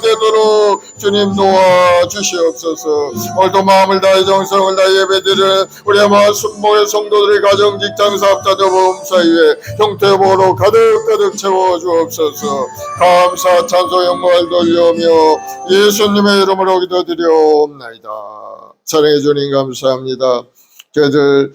되도록 주님 도와주시옵소서. 오늘도 마음을 다해 정성을 다해 예배드리는 우리의 마음 순복의 성도들의 가정 직장 사업자들 보험사위에 형태보로 가득 채워주옵소서. 감사 찬송 영광을 돌려며 예수님의 이름으로 기도드리옵나이다. 사랑해 주님 감사합니다. 저희들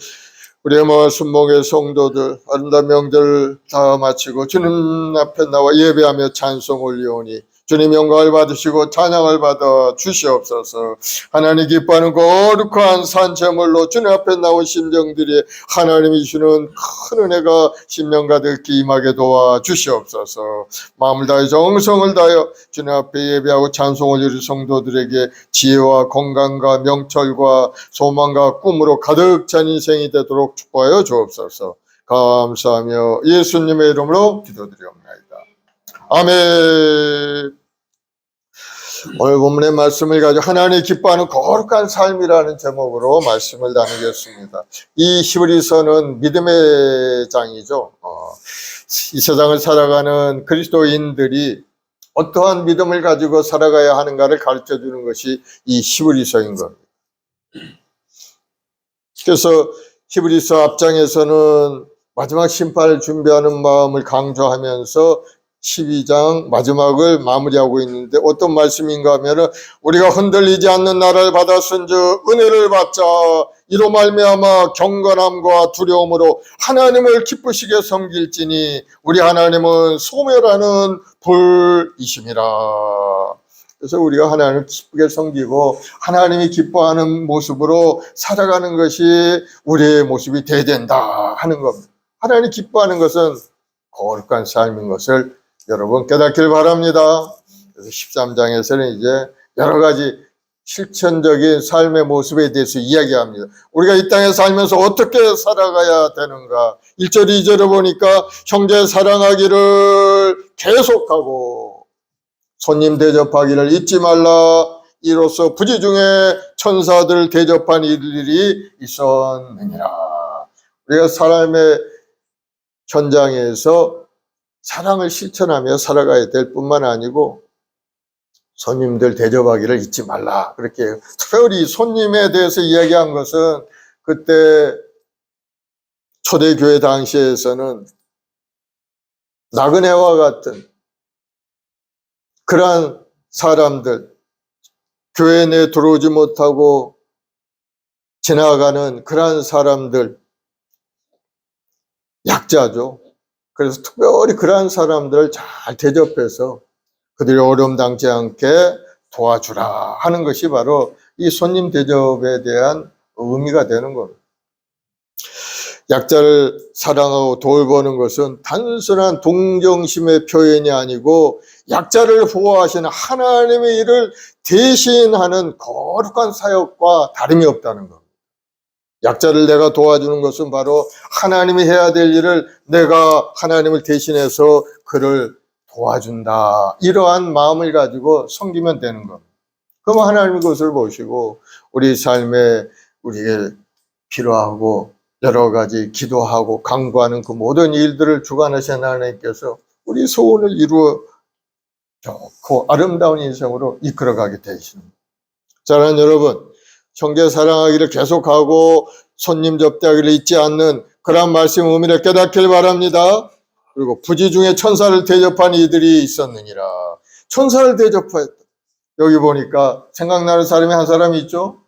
우리의 순복의 성도들 아름다운 명절 다 마치고 주님 앞에 나와 예배하며 찬송 올리오니 주님 영광을 받으시고 찬양을 받아 주시옵소서. 하나님 기뻐하는 거룩한 산제물로 주님 앞에 나온 심령들이 하나님이 주는 큰 은혜가 심령 가득히 임하게 도와 주시옵소서. 마음을 다해 정성을 다하여 주님 앞에 예배하고 찬송을 드릴 성도들에게 지혜와 건강과 명철과 소망과 꿈으로 가득 찬 인생이 되도록 축복하여 주옵소서. 감사하며 예수님의 이름으로 기도드리옵나이다. 아멘. 오늘 본문의 말씀을 가지고 하나님이 기뻐하는 거룩한 삶이라는 제목으로 말씀을 나누겠습니다. 이 히브리서는 믿음의 장이죠. 이 세상을 살아가는 그리스도인들이 어떠한 믿음을 가지고 살아가야 하는가를 가르쳐주는 것이 이 히브리서인 겁니다. 그래서 히브리서 앞장에서는 마지막 심판을 준비하는 마음을 강조하면서 12장 마지막을 마무리하고 있는데 어떤 말씀인가 하면은 우리가 흔들리지 않는 나라를 받았은즉 은혜를 받자 이로 말미암아 경건함과 두려움으로 하나님을 기쁘시게 섬길지니 우리 하나님은 소멸하는 불이심이라. 그래서 우리가 하나님을 기쁘게 섬기고 하나님이 기뻐하는 모습으로 살아가는 것이 우리의 모습이 돼야 된다 하는 겁니다. 하나님이 기뻐하는 것은 거룩한 삶인 것을 여러분 깨닫길 바랍니다. 그래서 13장에서는 이제 여러 가지 실천적인 삶의 모습에 대해서 이야기합니다. 우리가 이 땅에 살면서 어떻게 살아가야 되는가. 1절, 2절을 보니까 형제 사랑하기를 계속하고 손님 대접하기를 잊지 말라. 이로써 부지 중에 천사들을 대접한 이들이 있었느니라. 우리가 삶의 현장에서 사랑을 실천하며 살아가야 될 뿐만 아니고 손님들 대접하기를 잊지 말라. 그렇게 특별히 손님에 대해서 이야기한 것은 그때 초대교회 당시에서는 나그네와 같은 그러한 사람들, 교회 내에 들어오지 못하고 지나가는 그러한 사람들, 약자죠. 그래서 특별히 그러한 사람들을 잘 대접해서 그들이 어려움 당치 않게 도와주라 하는 것이 바로 이 손님 대접에 대한 의미가 되는 겁니다. 약자를 사랑하고 돌보는 것은 단순한 동정심의 표현이 아니고 약자를 보호하시는 하나님의 일을 대신하는 거룩한 사역과 다름이 없다는 겁니다. 약자를 내가 도와주는 것은 바로 하나님이 해야 될 일을 내가 하나님을 대신해서 그를 도와준다. 이러한 마음을 가지고 섬기면 되는 겁니다. 그럼 하나님이 그것을 보시고 우리 삶에 우리에게 필요하고 여러 가지 기도하고 간구하는 그 모든 일들을 주관하신 하나님께서 우리 소원을 이루어 좋고 아름다운 인생으로 이끌어가게 되십니다. 사랑하는 여러분, 형제 사랑하기를 계속하고 손님 접대하기를 잊지 않는 그런 말씀 의미를 깨닫길 바랍니다. 그리고 부지 중에 천사를 대접한 이들이 있었느니라. 천사를 대접했다. 여기 보니까 생각나는 사람이 한 사람이 있죠.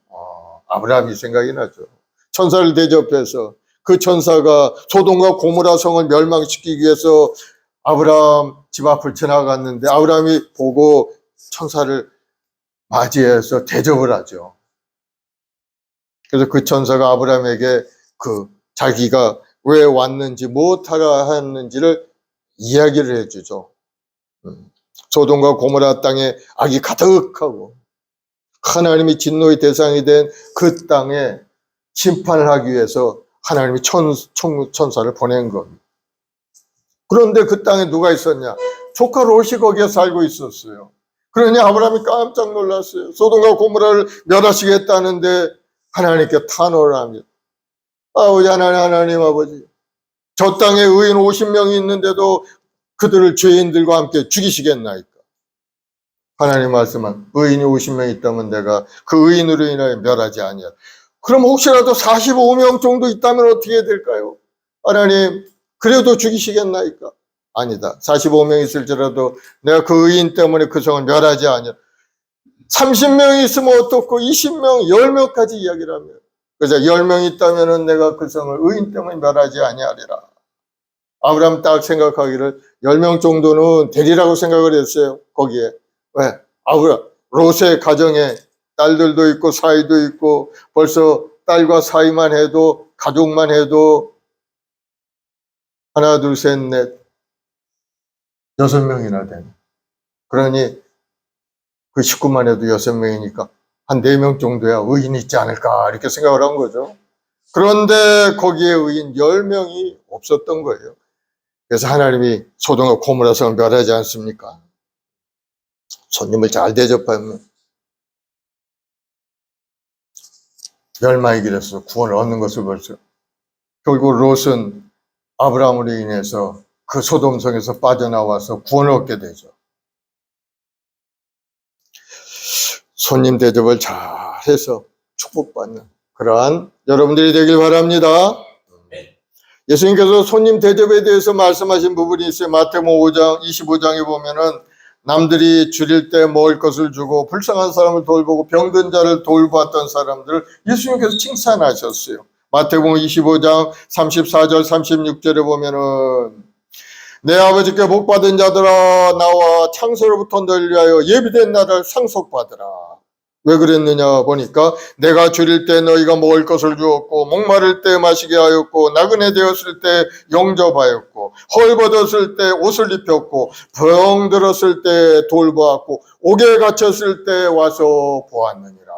아브라함이 생각이 나죠. 천사를 대접해서 그 천사가 소돔과 고모라 성을 멸망시키기 위해서 아브라함 집 앞을 지나갔는데 아브라함이 보고 천사를 맞이해서 대접을 하죠. 그래서 그 천사가 아브라함에게 그 자기가 왜 왔는지 무엇하러 했는지를 이야기를 해주죠. 소돔과 고모라 땅에 악이 가득하고 하나님이 진노의 대상이 된 그 땅에 심판을 하기 위해서 하나님이 천사를 보낸 겁니다. 그런데 그 땅에 누가 있었냐? 조카 롯이 거기에 살고 있었어요. 그러니 아브라함이 깜짝 놀랐어요. 소돔과 고모라를 멸하시겠다는데 하나님께 탄원을 합니다. 우리 하나님 아버지, 저 땅에 의인 50명이 있는데도 그들을 죄인들과 함께 죽이시겠나이까? 하나님 말씀은 의인이 50명 있다면 내가 그 의인으로 인하여 멸하지 아니하. 그럼 혹시라도 45명 정도 있다면 어떻게 될까요? 하나님, 그래도 죽이시겠나이까? 아니다. 45명 있을지라도 내가 그 의인 때문에 그 성을 멸하지 아니하. 30명이 있으면 어떻고 20명, 10명까지 이야기를 하며 그래서 10명이 있다면 내가 그 성을 의인 때문에 멸하지 아니하리라. 아브라함 딱 생각하기를 10명 정도는 되리라고 생각을 했어요. 거기에. 왜? 아브라함 롯의 가정에 딸들도 있고 사위도 있고 벌써 딸과 사위만 해도 가족만 해도 하나 둘 셋 넷 6명이나 되네. 그러니 그 식구만 해도 6명이니까 한 4명 정도야 의인이 있지 않을까 이렇게 생각을 한 거죠. 그런데 거기에 의인 10명이 없었던 거예요. 그래서 하나님이 소돔과 고모라 성을 멸하지 않습니까? 손님을 잘 대접하면 멸망의 길에서 구원을 얻는 것을 벌써 결국 롯은 아브라함으로 인해서 그 소돔성에서 빠져나와서 구원을 얻게 되죠. 손님 대접을 잘해서 축복받는 그러한 여러분들이 되길 바랍니다. 예수님께서 손님 대접에 대해서 말씀하신 부분이 있어요. 마태복음 5장 25장에 보면은 남들이 줄일 때 먹을 것을 주고 불쌍한 사람을 돌보고 병든 자를 돌보았던 사람들을 예수님께서 칭찬하셨어요. 마태복음 25장 34절 36절에 보면은 내 아버지께 복받은 자들아 나와 창세로부터 널 위하여 예비된 나라를 상속받으라. 왜 그랬느냐 보니까 내가 줄일 때 너희가 먹을 것을 주었고 목마를 때 마시게 하였고 나그네 되었을 때 영접하였고 헐벗었을 때 옷을 입혔고 병들었을 때 돌보았고 옥에 갇혔을 때 와서 보았느니라.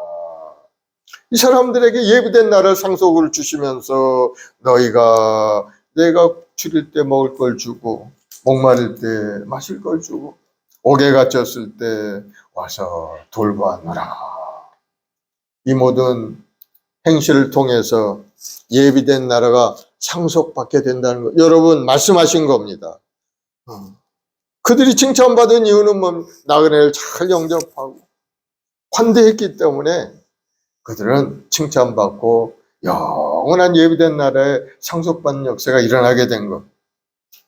이 사람들에게 예비된 나라를 상속을 주시면서 너희가 내가 줄일 때 먹을 걸 주고 목마를 때 마실 걸 주고 옥에 갇혔을 때 와서 돌보았노라. 이 모든 행실을 통해서 예비된 나라가 상속받게 된다는 것. 여러분 말씀하신 겁니다. 그들이 칭찬받은 이유는 뭐 나그네를 잘 영접하고 환대했기 때문에 그들은 칭찬받고 영원한 예비된 나라에 상속받는 역사가 일어나게 된 것.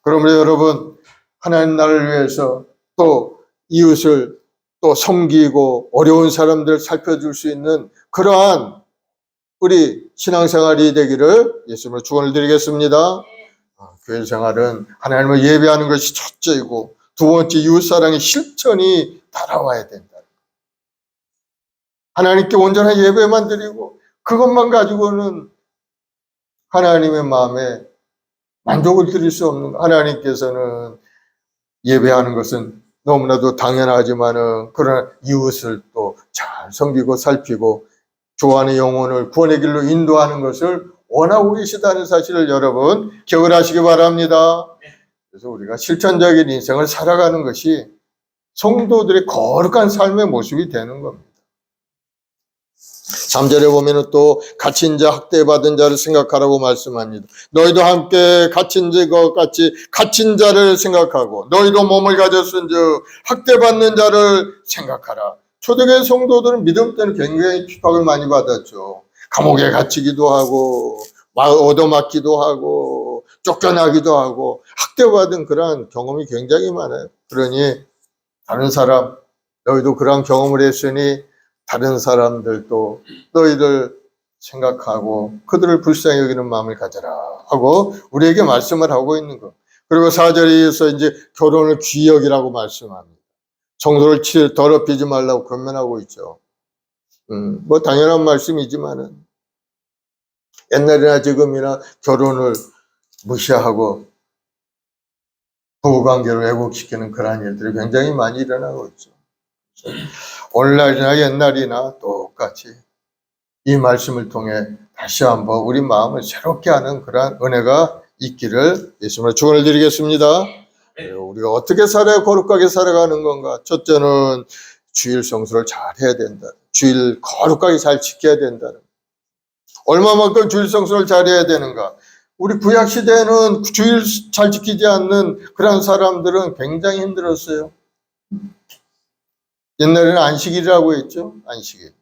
그러므로 여러분 하나님 나라를 위해서 또 이웃을 또 섬기고 어려운 사람들을 살펴줄 수 있는 그러한 우리 신앙생활이 되기를 예수님으로 축원을 드리겠습니다. 교회 생활은 하나님을 예배하는 것이 첫째이고 두 번째 이웃사랑의 실천이 따라와야 된다. 하나님께 온전한 예배만 드리고 그것만 가지고는 하나님의 마음에 만족을 드릴 수 없는 하나님께서는 예배하는 것은 너무나도 당연하지만은 그러나 이웃을 또 잘 섬기고 살피고 좋아하는 영혼을 구원의 길로 인도하는 것을 원하고 계시다는 사실을 여러분 기억을 하시기 바랍니다. 그래서 우리가 실천적인 인생을 살아가는 것이 성도들의 거룩한 삶의 모습이 되는 겁니다. 3절에 보면은 또 갇힌 자 학대받은 자를 생각하라고 말씀합니다. 너희도 함께 갇힌 자것 같이 갇힌 자를 생각하고 너희도 몸을 가졌은즉 학대받는 자를 생각하라. 초대교회 성도들은 믿음 때는 굉장히 핍박을 많이 받았죠. 감옥에 갇히기도 하고 얻어맞기도 하고 쫓겨나기도 하고 학대받은 그러한 경험이 굉장히 많아요. 그러니 다른 사람 너희도 그러한 경험을 했으니 다른 사람들도 너희들 생각하고 그들을 불쌍히 여기는 마음을 가져라 하고 우리에게 말씀을 하고 있는 것. 그리고 4절에서 이제 결혼을 귀역이라고 말씀합니다. 성도를 더럽히지 말라고 권면하고 있죠. 뭐 당연한 말씀이지만은 옛날이나 지금이나 결혼을 무시하고 부부관계를 왜곡시키는 그러한 일들이 굉장히 많이 일어나고 있죠. 오늘날이나 옛날이나 똑같이 이 말씀을 통해 다시 한번 우리 마음을 새롭게 하는 그러한 은혜가 있기를 예수님으로 축원을 드리겠습니다. 우리가 어떻게 살아야 거룩하게 살아가는 건가? 첫째는 주일 성수를 잘 해야 된다. 주일 거룩하게 잘 지켜야 된다. 얼마만큼 주일 성수를 잘 해야 되는가? 우리 구약 시대에는 주일 잘 지키지 않는 그런 사람들은 굉장히 힘들었어요. 옛날에는 안식일이라고 했죠. 안식일.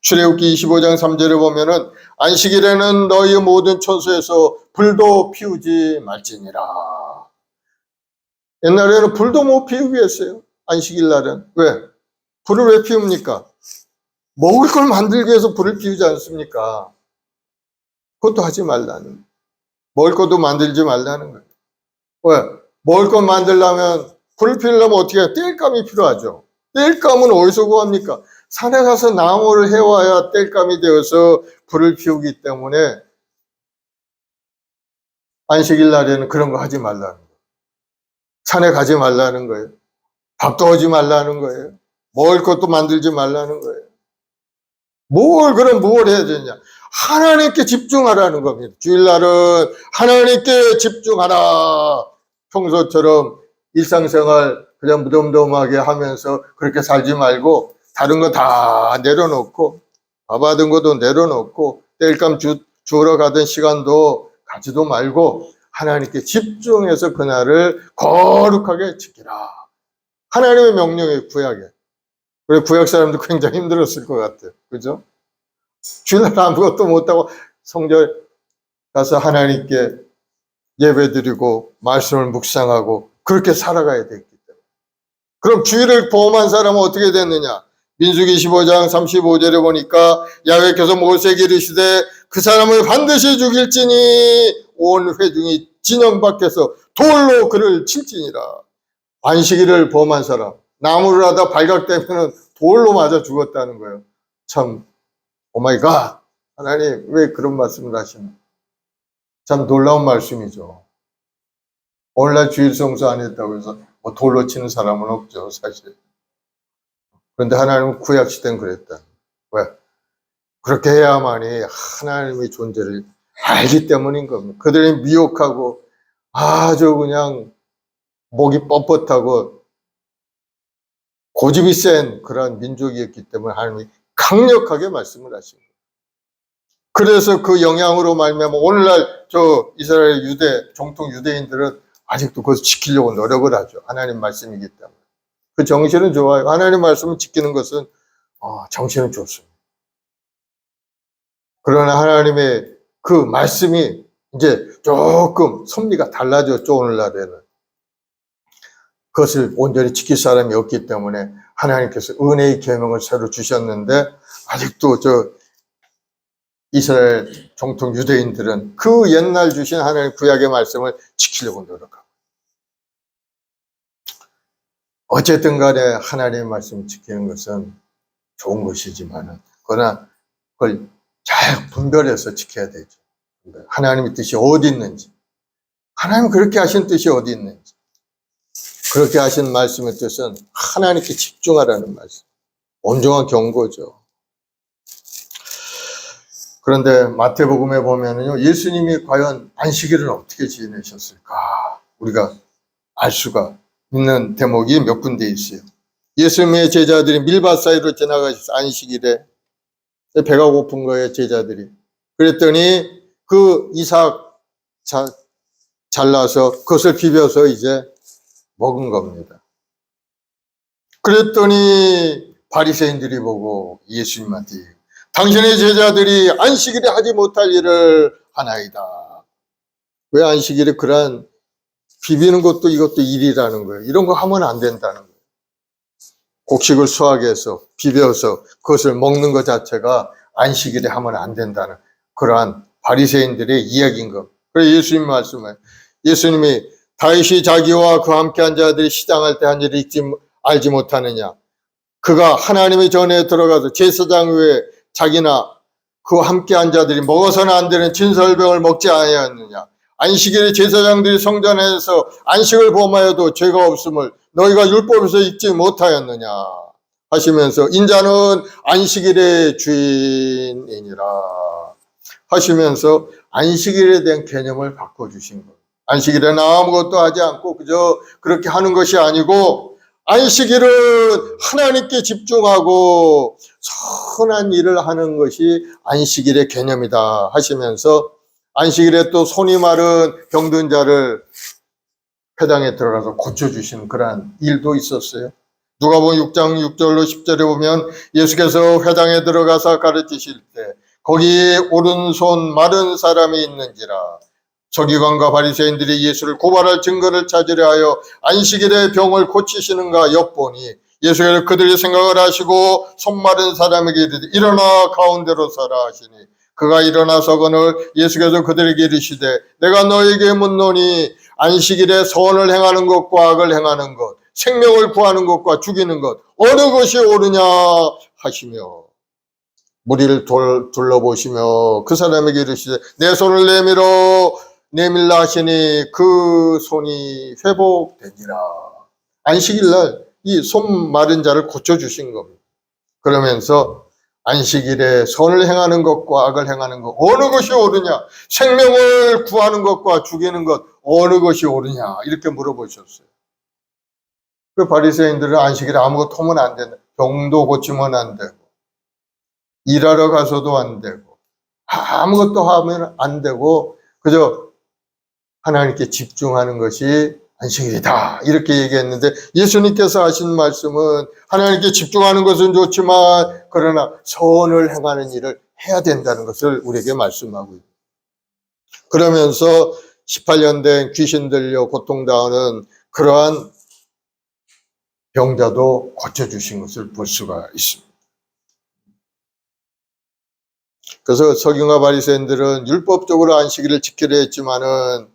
출애굽기 25장 3절에 보면은 안식일에는 너희 모든 처소에서 불도 피우지 말지니라. 옛날에는 불도 못 피우게 했어요. 안식일 날은. 왜? 불을 왜 피웁니까? 먹을 걸 만들기 위해서 불을 피우지 않습니까? 그것도 하지 말라는, 먹을 것도 만들지 말라는 거예요. 왜? 먹을 것 만들려면, 불을 피우려면 어떻게 해요? 땔감이 필요하죠. 땔감은 어디서 구합니까? 산에 가서 나무를 해와야 땔감이 되어서 불을 피우기 때문에 안식일 날에는 그런 거 하지 말라는 거예요. 산에 가지 말라는 거예요. 밥도 하지 말라는 거예요. 먹을 것도 만들지 말라는 거예요. 그럼 뭘 해야 되냐? 하나님께 집중하라는 겁니다. 주일날은 하나님께 집중하라. 평소처럼 일상생활 그냥 무덤덤하게 하면서 그렇게 살지 말고 다른 거 다 내려놓고 밥 받은 것도 내려놓고 땔감 주우러 가던 시간도 가지도 말고 하나님께 집중해서 그날을 거룩하게 지키라. 하나님의 명령에 구약에. 그래 구약 사람도 굉장히 힘들었을 것 같아요. 그죠? 주일날 아무것도 못하고 성전 가서 하나님께 예배드리고 말씀을 묵상하고 그렇게 살아가야 되기 때문에. 그럼 주일을 범한 사람은 어떻게 됐느냐? 민수기 15장 35절에 보니까 야훼께서 모세에게 이르시되 그 사람을 반드시 죽일지니 온 회중이 진영 밖에서 돌로 그를 칠지니라. 안식일을 범한 사람, 나무를 하다 발각되면 돌로 맞아 죽었다는 거예요. 참 오마이갓, 하나님 왜 그런 말씀을 하시나? 참 놀라운 말씀이죠. 오늘날 주일 성수 안 했다고 해서 뭐 돌로 치는 사람은 없죠, 사실. 그런데 하나님은 구약 시대는 그랬다. 왜? 그렇게 해야만이 하나님의 존재를 알기 때문인 겁니다. 그들이 미혹하고 아주 그냥 목이 뻣뻣하고 고집이 센 그런 민족이었기 때문에 하나님이 강력하게 말씀을 하신 거예요. 그래서 그 영향으로 말미암아 오늘날 저 이스라엘 유대 정통 유대인들은 아직도 그것을 지키려고 노력을 하죠. 하나님 말씀이기 때문에. 그 정신은 좋아요. 하나님 말씀을 지키는 것은 정신은 좋습니다. 그러나 하나님의 그 말씀이 이제 조금 섭리가 달라졌죠. 오늘날에는. 그것을 온전히 지킬 사람이 없기 때문에 하나님께서 은혜의 계명을 새로 주셨는데 아직도 저 이스라엘 정통 유대인들은 그 옛날 주신 하나님의 구약의 말씀을 지키려고 노력하고 어쨌든 간에 하나님의 말씀을 지키는 것은 좋은 것이지만 그러나 그걸 잘 분별해서 지켜야 되죠. 하나님의 뜻이 어디 있는지 하나님 그렇게 하신 뜻이 어디 있는지 그렇게 하신 말씀의 뜻은 하나님께 집중하라는 말씀. 온전한 경고죠. 그런데 마태복음에 보면은요, 예수님이 과연 안식일을 어떻게 지내셨을까? 우리가 알 수가 있는 대목이 몇 군데 있어요. 예수님의 제자들이 밀밭 사이로 지나가셔서 안식일에 배가 고픈 거예요, 제자들이. 그랬더니 그 이삭 잘라서 그것을 비벼서 이제 먹은 겁니다. 그랬더니 바리새인들이 보고 예수님한테 당신의 제자들이 안식일에 하지 못할 일을 하나이다. 왜 안식일에 그러한 비비는 것도 이것도 일이라는 거예요. 이런 거 하면 안 된다는 거예요. 곡식을 수확해서 비벼서 그것을 먹는 것 자체가 안식일에 하면 안 된다는 그러한 바리새인들의 이야기인 것. 그래서 예수님 말씀에 예수님이 다윗이 자기와 그 함께한 자들이 시장할 때 한 일을 알지 못하느냐. 그가 하나님의 전에 들어가서 제사장 위에 자기나 그 함께한 자들이 먹어서는 안 되는 진설병을 먹지 아니하였느냐. 안식일에 제사장들이 성전에서 안식을 범하여도 죄가 없음을 너희가 율법에서 읽지 못하였느냐 하시면서 인자는 안식일의 주인이니라 하시면서 안식일에 대한 개념을 바꿔주신 거예요. 안식일에는 아무것도 하지 않고 그저 그렇게 하는 것이 아니고 안식일은 하나님께 집중하고 선한 일을 하는 것이 안식일의 개념이다 하시면서 안식일에 또 손이 마른 병든 자를 회당에 들어가서 고쳐주시는 그러한 일도 있었어요. 누가복음 6장 6절로 10절에 보면 예수께서 회당에 들어가서 가르치실 때 거기에 오른손 마른 사람이 있는지라 서기관과 바리새인들이 예수를 고발할 증거를 찾으려 하여 안식일에 병을 고치시는가 엿보니 예수께서 그들이 생각을 하시고 손 마른 사람에게 이르되 일어나 가운데로 서라 하시니 그가 일어나서거늘 예수께서 그들에게 이르시되 내가 너에게 묻노니 안식일에 선을 행하는 것과 악을 행하는 것 생명을 구하는 것과 죽이는 것 어느 것이 옳으냐 하시며 무리를 둘러보시며 그 사람에게 이르시되 내 손을 내밀라 하시니 그 손이 회복되니라. 안식일날 이 손 마른 자를 고쳐주신 겁니다. 그러면서 안식일에 선을 행하는 것과 악을 행하는 것 어느 것이 옳으냐 생명을 구하는 것과 죽이는 것 어느 것이 옳으냐 이렇게 물어보셨어요. 그 바리새인들은 안식일에 아무것도 하면 안 된다. 병도 고치면 안 되고 일하러 가서도 안 되고 아무것도 하면 안 되고 그저 하나님께 집중하는 것이 안식일이다 이렇게 얘기했는데 예수님께서 하신 말씀은 하나님께 집중하는 것은 좋지만 그러나 선을 행하는 일을 해야 된다는 것을 우리에게 말씀하고 있습니다. 그러면서 18년 된 귀신 들려 고통당하는 그러한 병자도 고쳐주신 것을 볼 수가 있습니다. 그래서 서기관과 바리새인들은 율법적으로 안식일을 지키려 했지만은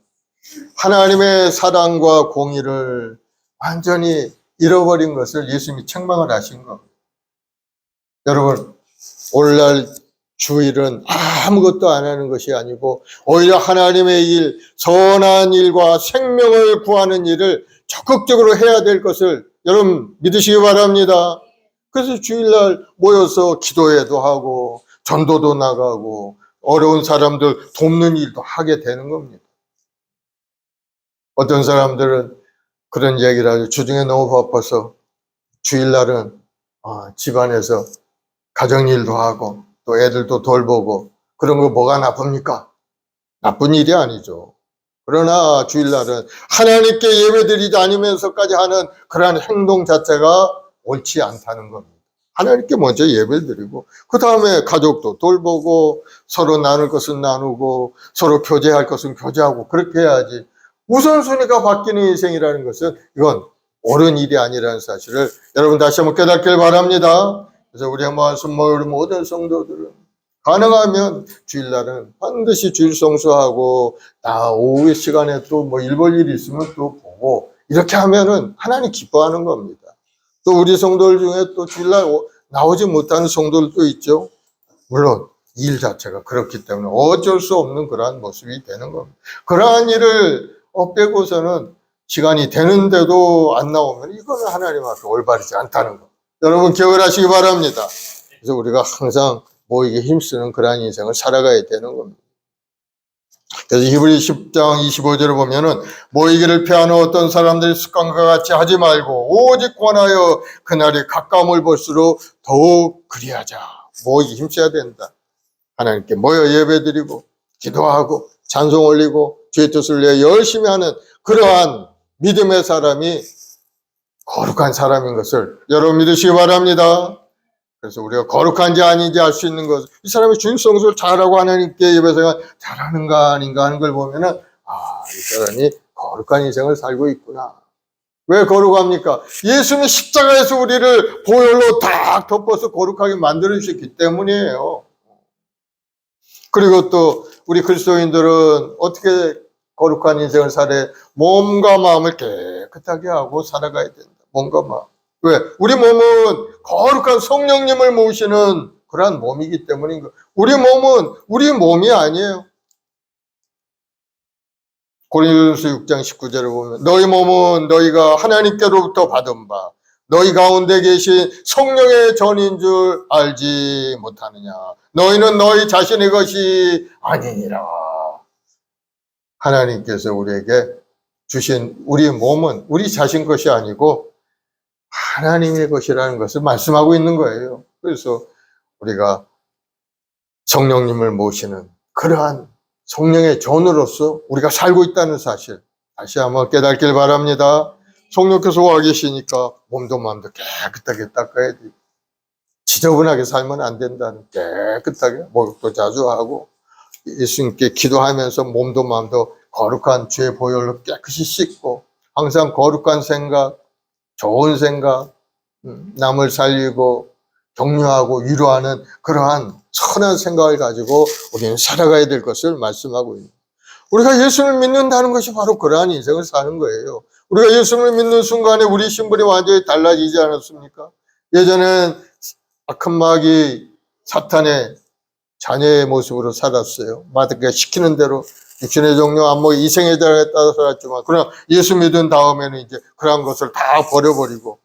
하나님의 사랑과 공의를 완전히 잃어버린 것을 예수님이 책망을 하신 겁니다. 여러분, 오늘날 주일은 아무것도 안 하는 것이 아니고 오히려 하나님의 일, 선한 일과 생명을 구하는 일을 적극적으로 해야 될 것을 여러분 믿으시기 바랍니다. 그래서 주일날 모여서 기도회도 하고 전도도 나가고 어려운 사람들 돕는 일도 하게 되는 겁니다. 어떤 사람들은 그런 얘기를 하죠. 주중에 너무 바빠서 주일날은 집안에서 가정일도 하고 또 애들도 돌보고 그런 거 뭐가 나쁩니까? 나쁜 일이 아니죠. 그러나 주일날은 하나님께 예배드리지 않으면서까지 하는 그러한 행동 자체가 옳지 않다는 겁니다. 하나님께 먼저 예배를 드리고 그 다음에 가족도 돌보고 서로 나눌 것은 나누고 서로 교제할 것은 교제하고 그렇게 해야지 우선순위가 바뀌는 인생이라는 것은 이건 옳은 일이 아니라는 사실을 여러분 다시 한번 깨닫길 바랍니다. 그래서 우리 말씀 모여 모든 성도들은 가능하면 주일날은 반드시 주일 성수하고 오후 시간에 또 뭐 일 볼 일이 있으면 또 보고 이렇게 하면은 하나님 기뻐하는 겁니다. 또 우리 성도들 중에 또 주일날 나오지 못하는 성도들도 있죠. 물론 일 자체가 그렇기 때문에 어쩔 수 없는 그러한 모습이 되는 겁니다. 그러한 일을 빼고서는 시간이 되는데도 안 나오면 이거는 하나님 앞에 올바르지 않다는 거. 여러분 기억을 하시기 바랍니다. 그래서 우리가 항상 모이게 힘쓰는 그러한 인생을 살아가야 되는 겁니다. 그래서 히브리 10장 25절을 보면은 모이기를 피하는 어떤 사람들이 습관과 같이 하지 말고 오직 권하여 그날이 가까움을 볼수록 더욱 그리하자. 모이기 힘써야 된다. 하나님께 모여 예배드리고 기도하고 찬송 올리고 주의 뜻을 위해 열심히 하는 그러한 믿음의 사람이 거룩한 사람인 것을 여러분 믿으시기 바랍니다. 그래서 우리가 거룩한지 아닌지 알 수 있는 것, 이 사람이 주일 성수를 잘하고 하나님께 예배생활 잘하는가 아닌가 하는 걸 보면은 이 사람이 거룩한 인생을 살고 있구나. 왜 거룩합니까? 예수님이 십자가에서 우리를 보혈로 딱 덮어서 거룩하게 만들어 주셨기 때문이에요. 그리고 또 우리 그리스도인들은 어떻게 거룩한 인생을 살아야 몸과 마음을 깨끗하게 하고 살아가야 된다. 몸과 마음. 왜? 우리 몸은 거룩한 성령님을 모시는 그러한 몸이기 때문인 거예요. 우리 몸은 우리 몸이 아니에요. 고린도전서 6장 19절을 보면 너희 몸은 너희가 하나님께로부터 받은 바 너희 가운데 계신 성령의 전인 줄 알지 못하느냐. 너희는 너희 자신의 것이 아니니라. 하나님께서 우리에게 주신 우리 몸은 우리 자신 것이 아니고 하나님의 것이라는 것을 말씀하고 있는 거예요. 그래서 우리가 성령님을 모시는 그러한 성령의 전으로서 우리가 살고 있다는 사실 다시 한번 깨닫길 바랍니다. 성령께서 와 계시니까 몸도 마음도 깨끗하게 닦아야 돼. 지저분하게 살면 안 된다는 깨끗하게 목욕도 자주 하고 예수님께 기도하면서 몸도 마음도 거룩한 주의 보혈로 깨끗이 씻고 항상 거룩한 생각, 좋은 생각, 남을 살리고 격려하고 위로하는 그러한 선한 생각을 가지고 우리는 살아가야 될 것을 말씀하고 있습니다. 우리가 예수를 믿는다는 것이 바로 그러한 인생을 사는 거예요. 우리가 예수를 믿는 순간에 우리 신분이 완전히 달라지지 않았습니까? 예전엔 악한 마귀 사탄의 자녀의 모습으로 살았어요. 마귀가 시키는 대로 육신의 종류, 안목의 이생의 자에 따라 살았지만, 그러나 예수 믿은 다음에는 이제 그러한 것을 다 버려버리고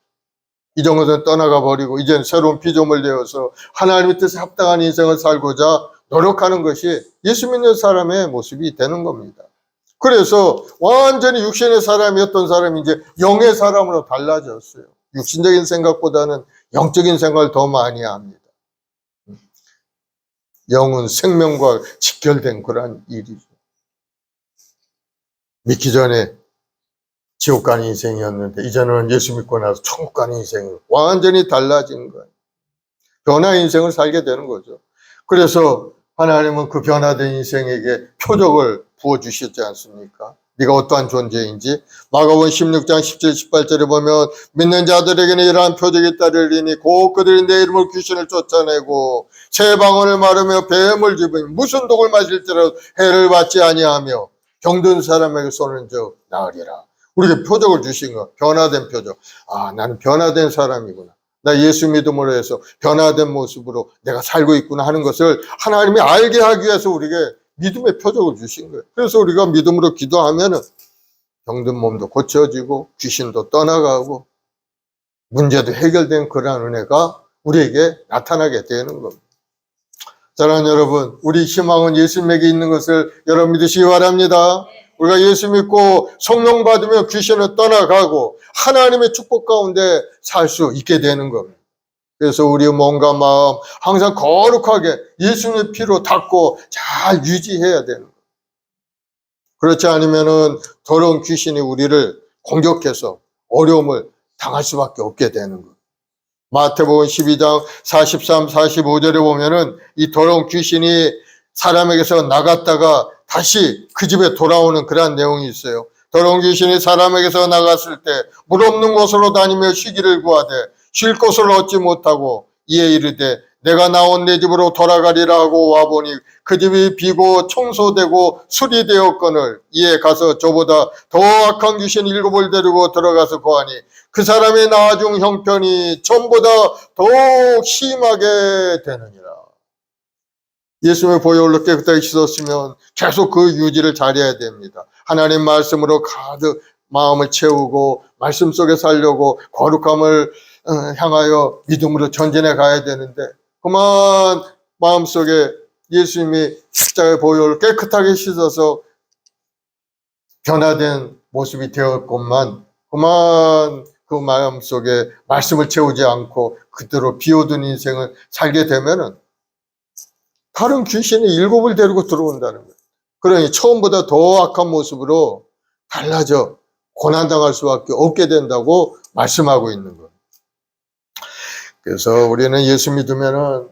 이전 것은 떠나가 버리고 이제는 새로운 피조물 되어서 하나님의 뜻에 합당한 인생을 살고자 노력하는 것이 예수 믿는 사람의 모습이 되는 겁니다. 그래서 완전히 육신의 사람이었던 사람이 이제 영의 사람으로 달라졌어요. 육신적인 생각보다는 영적인 생각을 더 많이 합니다. 영은 생명과 직결된 그런 일이죠. 믿기 전에 지옥 가는 인생이었는데 이제는 예수 믿고 나서 천국 가는 인생으로 완전히 달라진 거예요. 변화 인생을 살게 되는 거죠. 그래서 하나님은 그 변화된 인생에게 표적을 부어주셨지 않습니까? 네가 어떠한 존재인지. 마가복음 16장 17, 18절에 보면 믿는 자들에게는 이러한 표적이 따르리니 곧 그들이 내 이름으로 귀신을 쫓아내고 새 방언을 말하며 뱀을 집으며 무슨 독을 마실지라도 해를 받지 아니하며 병든 사람에게 손을 저 나으리라. 우리에게 표적을 주신 거, 변화된 표적. 아, 나는 변화된 사람이구나. 나 예수 믿음으로 해서 변화된 모습으로 내가 살고 있구나 하는 것을 하나님이 알게 하기 위해서 우리에게 믿음의 표적을 주신 거예요. 그래서 우리가 믿음으로 기도하면은 병든 몸도 고쳐지고 귀신도 떠나가고 문제도 해결된 그러한 은혜가 우리에게 나타나게 되는 겁니다. 사랑하는 여러분, 우리 희망은 예수님에게 있는 것을 여러분 믿으시기 바랍니다. 우리가 예수 믿고 성령 받으면 귀신은 떠나가고 하나님의 축복 가운데 살 수 있게 되는 겁니다. 그래서 우리의 몸과 마음 항상 거룩하게 예수님의 피로 닦고 잘 유지해야 되는 거예요. 그렇지 않으면은 더러운 귀신이 우리를 공격해서 어려움을 당할 수밖에 없게 되는 거예요. 마태복음 12장 43, 45절에 보면은 이 더러운 귀신이 사람에게서 나갔다가 다시 그 집에 돌아오는 그러한 내용이 있어요. 더러운 귀신이 사람에게서 나갔을 때 물 없는 곳으로 다니며 쉬기를 구하되 쉴 곳을 얻지 못하고 이에 이르되 내가 나온 내 집으로 돌아가리라 하고 와보니 그 집이 비고 청소되고 수리되었거늘 이에 가서 저보다 더 악한 귀신 7을 데리고 들어가서 거하니 그 사람의 나중 형편이 전보다 더욱 심하게 되느니라. 예수님의 보혈로 깨끗하게 씻었으면 계속 그 유지를 잘해야 됩니다. 하나님 말씀으로 가득 마음을 채우고 말씀 속에 살려고 거룩함을 향하여 믿음으로 전진해 가야 되는데 그만 마음속에 예수님이 십자가의 보혈을 깨끗하게 씻어서 변화된 모습이 되었건만 그만 그 마음속에 말씀을 채우지 않고 그대로 비워둔 인생을 살게 되면은 다른 귀신이 7을 데리고 들어온다는 거예요. 그러니 처음보다 더 악한 모습으로 달라져 고난당할 수밖에 없게 된다고 말씀하고 있는 거예요. 그래서 우리는 예수 믿으면은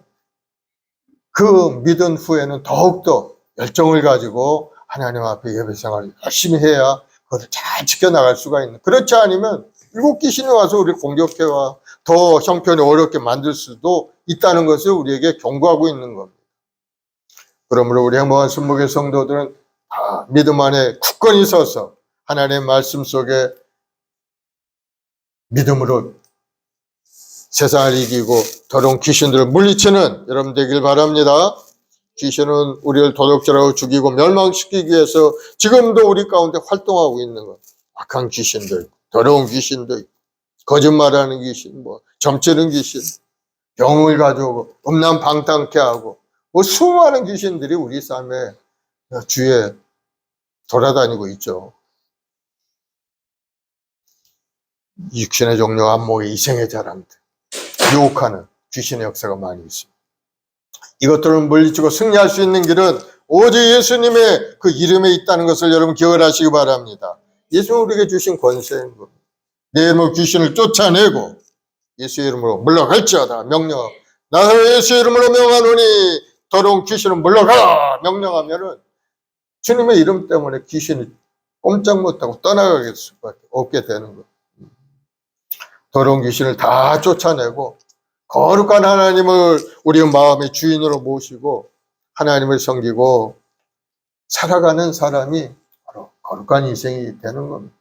그 믿은 후에는 더욱더 열정을 가지고 하나님 앞에 예배 생활을 열심히 해야 그것을 잘 지켜나갈 수가 있는. 그렇지 않으면 7 귀신이 와서 우리를 공격해와 더 형편이 어렵게 만들 수도 있다는 것을 우리에게 경고하고 있는 겁니다. 그러므로 우리 행복한 순복의 성도들은 믿음 안에 굳건히 서서 하나님의 말씀 속에 믿음으로 세상을 이기고 더러운 귀신들을 물리치는 여러분 되길 바랍니다. 귀신은 우리를 도둑질하고 죽이고 멸망시키기 위해서 지금도 우리 가운데 활동하고 있는 것. 악한 귀신들, 더러운 귀신들, 거짓말하는 귀신, 점치는 귀신, 병을 가져오고 음란 방탕케 하고 수많은 귀신들이 우리 삶에 주위에 돌아다니고 있죠. 육신의 종류, 안목의 이생의 자랑들, 유혹하는 귀신의 역사가 많이 있습니다. 이것들을 물리치고 승리할 수 있는 길은 오직 예수님의 그 이름에 있다는 것을 여러분 기억을 하시기 바랍니다. 예수님이 우리에게 주신 권세인 겁니다. 내 이름으로 귀신을 쫓아내고 예수의 이름으로 물러갈지어다 명령. 나는 예수의 이름으로 명하노니 더러운 귀신은 물러가라 명령하면은 주님의 이름 때문에 귀신이 꼼짝 못하고 떠나갈 수밖에 없게 되는 거예요. 더러운 귀신을 다 쫓아내고 거룩한 하나님을 우리 마음의 주인으로 모시고 하나님을 섬기고 살아가는 사람이 바로 거룩한 인생이 되는 겁니다.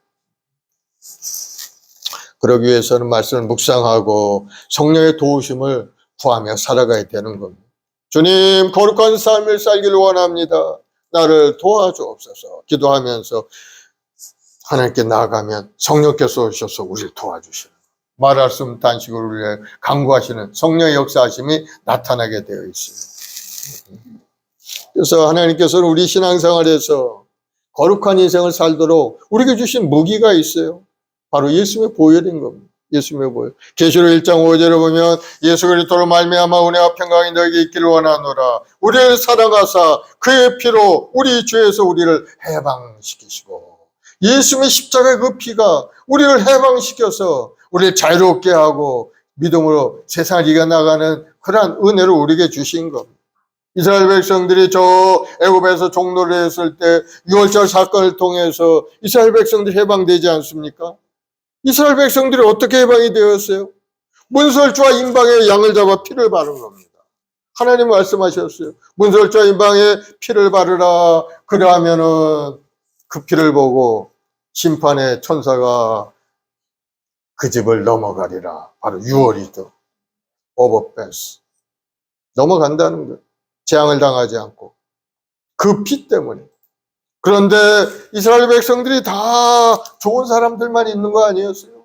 그러기 위해서는 말씀을 묵상하고 성령의 도우심을 구하며 살아가야 되는 겁니다. 주님, 거룩한 삶을 살기를 원합니다. 나를 도와주옵소서. 기도하면서 하나님께 나아가면 성령께서 오셔서 우리를 도와주시는, 말할 수 없는 단식으로 우리를 강구하시는 성령의 역사하심이 나타나게 되어 있습니다. 그래서 하나님께서는 우리 신앙생활에서 거룩한 인생을 살도록 우리에게 주신 무기가 있어요. 바로 예수님의 보혈인 겁니다. 예수님의 보혈. 계시록 1장 5절에 보면 예수 그리스도로 말미암아 은혜와 평강이 너에게 있기를 원하노라. 우리를 사랑하사 그의 피로 우리 죄에서 우리를 해방시키시고, 예수님의 십자가의 그 피가 우리를 해방시켜서 우리를 자유롭게 하고 믿음으로 세상을 이겨나가는 그러한 은혜를 우리에게 주신 겁니다. 이스라엘 백성들이 저 애굽에서 종노를 했을 때 6월절 사건을 통해서 이스라엘 백성들이 해방되지 않습니까? 이스라엘 백성들이 어떻게 해방이 되었어요? 문설주와 임방에 양을 잡아 피를 바른 겁니다. 하나님 말씀하셨어요. 문설주와 임방에 피를 바르라. 그러하면은 그 피를 보고 심판의 천사가 그 집을 넘어가리라. 바로 6월이죠. 오버패스. 넘어간다는 거예요. 재앙을 당하지 않고. 그 피 때문에. 그런데 이스라엘 백성들이 다 좋은 사람들만 있는 거 아니었어요?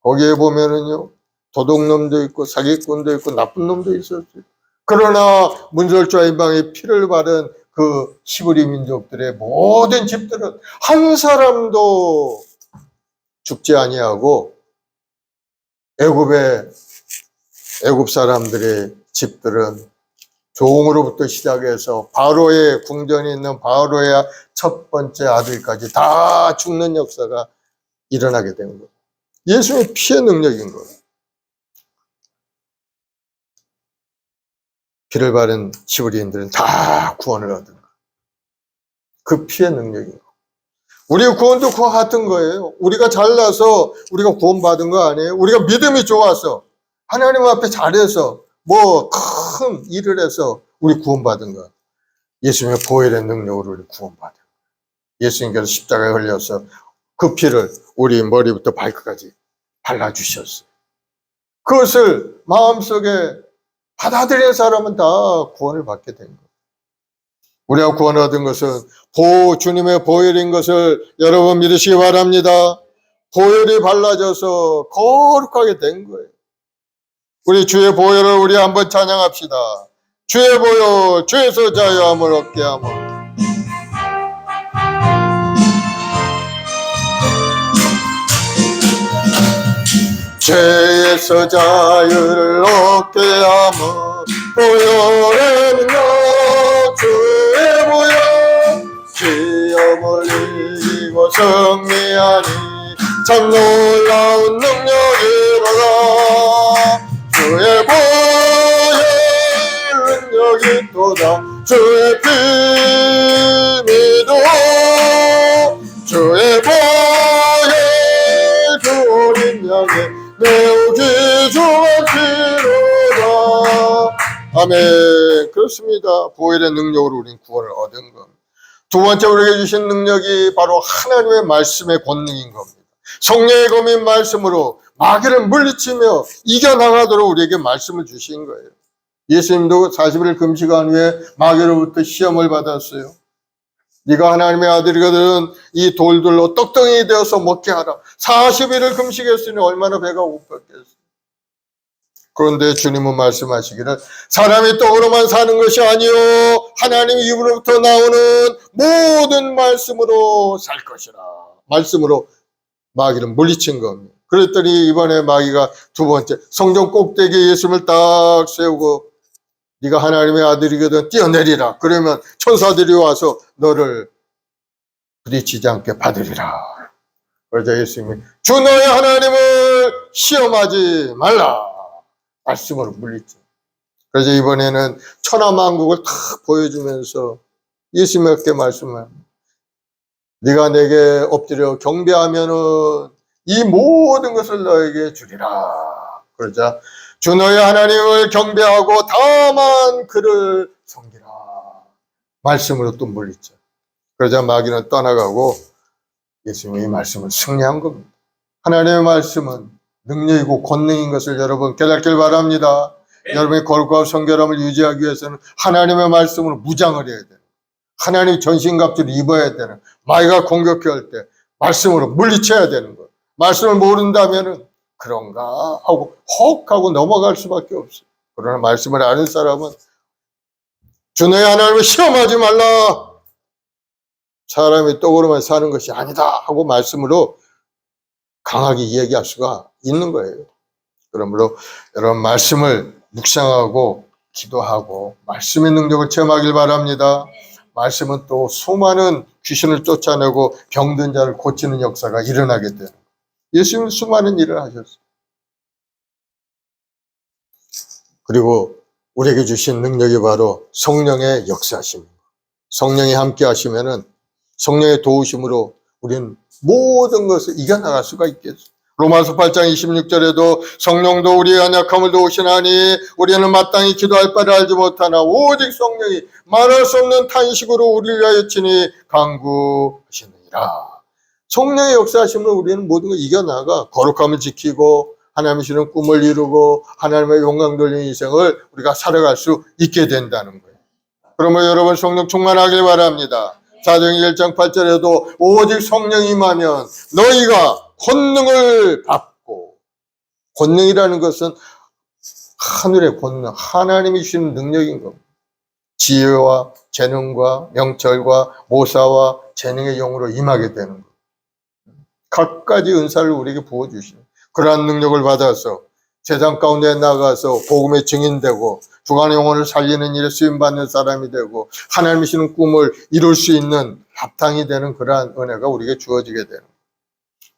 거기에 보면은요, 도둑놈도 있고 사기꾼도 있고 나쁜 놈도 있었어요. 그러나 문설주와 임방에 피를 바른 그 히브리 민족들의 모든 집들은 한 사람도 죽지 아니하고 애굽 사람들의 집들은 종으로부터 시작해서 바로의 궁전에 있는 바로의 첫 번째 아들까지 다 죽는 역사가 일어나게 된 거예요. 예수의 피의 능력인 거예요. 피를 바른 히브리인들은 다 구원을 얻은 거예요. 그 피의 능력인 거예요. 우리의 구원도 그와 같은 거예요. 우리가 잘나서 우리가 구원받은 거 아니에요. 우리가 믿음이 좋아서 하나님 앞에 잘해서 뭐 큰 일을 해서 우리 구원받은 거. 예수님의 보혈의 능력으로 우리 구원받은 거예요. 예수님께서 십자가에 흘려서 그 피를 우리 머리부터 발끝까지 발라주셨어요. 그것을 마음속에 받아들인 사람은 다 구원을 받게 된 거예요. 우리가 구원 얻은 것은 주님의 보혈인 것을 여러분 믿으시기 바랍니다. 보혈이 발라져서 거룩하게 된 거예요. 우리 주의 보혈을 우리 한번 찬양합시다. 주의 보혈, 죄에서 자유함을 얻게 하며 죄에서 자유를 얻게 하며 보혈의 능력 주의 보혈 시험을 이기고 승리하니 참 놀라운 능력이로다. 주의 보혈 능력이 또다. 주의 피 믿어 주의 보혈 그 어린 양의 매우 귀중한 피로다. 아멘. 그렇습니다. 보혈의 능력으로 우리는 구원을 얻은 겁니다. 두 번째 우리에게 주신 능력이 바로 하나님의 말씀의 권능인 겁니다. 성령의 검인 말씀으로 마귀를 물리치며 이겨나가도록 우리에게 말씀을 주신 거예요. 예수님도 40일 금식한 후에 마귀로부터 시험을 받았어요. 네가 하나님의 아들이거든 이 돌들로 떡덩이 되어서 먹게 하라. 40일을 금식했으니 얼마나 배가 고팠겠어요. 그런데 주님은 말씀하시기를 사람이 떡으로만 사는 것이 아니요 하나님 입으로부터 나오는 모든 말씀으로 살 것이라. 말씀으로 마귀를 물리친 겁니다. 그랬더니 이번에 마귀가 두 번째 성전 꼭대기에 예수님을 딱 세우고 네가 하나님의 아들이거든 뛰어내리라. 그러면 천사들이 와서 너를 부딪히지 않게 받으리라. 그러자 예수님이 주 너의 하나님을 시험하지 말라. 말씀으로 물리쳐. 그래서 이번에는 천하만국을 탁 보여주면서 예수님께 말씀을 네가 내게 엎드려 경배하면은 이 모든 것을 너에게 주리라. 그러자 주 너의 하나님을 경배하고 다만 그를 섬기라. 말씀으로 또 물리쳐. 그러자 마귀는 떠나가고 예수님의 말씀을 승리한 겁니다. 하나님의 말씀은 능력이고 권능인 것을 여러분 깨닫길 바랍니다. 여러분의 거룩한 성결함을 유지하기 위해서는 하나님의 말씀으로 무장을 해야 돼요. 하나님의 전신갑주를 입어야 되는, 마귀가 공격할 때 말씀으로 물리쳐야 되는 거예요. 말씀을 모른다면은 그런가 하고 헉 하고 넘어갈 수밖에 없어요. 그러나 말씀을 아는 사람은 주 너의 하나님을 시험하지 말라. 사람이 떡으로만 사는 것이 아니다 하고 말씀으로 강하게 이야기할 수가 있는 거예요. 그러므로 여러분 말씀을 묵상하고 기도하고 말씀의 능력을 체험하길 바랍니다. 말씀은 또 수많은 귀신을 쫓아내고 병든 자를 고치는 역사가 일어나게 되는 거예요. 예수님은 수많은 일을 하셨어요. 그리고 우리에게 주신 능력이 바로 성령의 역사하심입니다. 성령이 함께 하시면은 성령의 도우심으로 우리는 모든 것을 이겨나갈 수가 있겠죠. 로마서 8장 26절에도 성령도 우리의 연약함을 도우시나니 우리는 마땅히 기도할 바를 알지 못하나 오직 성령이 말할 수 없는 탄식으로 우리를 위하여 친히 간구하시느니라. 성령의 역사하심으로 우리는 모든 걸 이겨나가 거룩함을 지키고 하나님이 주는 꿈을 이루고 하나님의 영광 돌리는 인생을 우리가 살아갈 수 있게 된다는 거예요. 그러면 여러분 성령 충만하길 바랍니다. 사도행 1장 8절에도 오직 성령이 임하면 너희가 권능을 받고, 권능이라는 것은 하늘의 권능, 하나님이 주시는 능력인 겁니다. 지혜와 재능과 명철과 모사와 재능의 영으로 임하게 되는 것. 각가지 은사를 우리에게 부어주시는 그러한 능력을 받아서 세상 가운데 나가서 복음의 증인되고 주간의 영혼을 살리는 일에 쓰임받는 사람이 되고 하나님이 주시는 꿈을 이룰 수 있는 합당이 되는 그러한 은혜가 우리에게 주어지게 되는 거예요.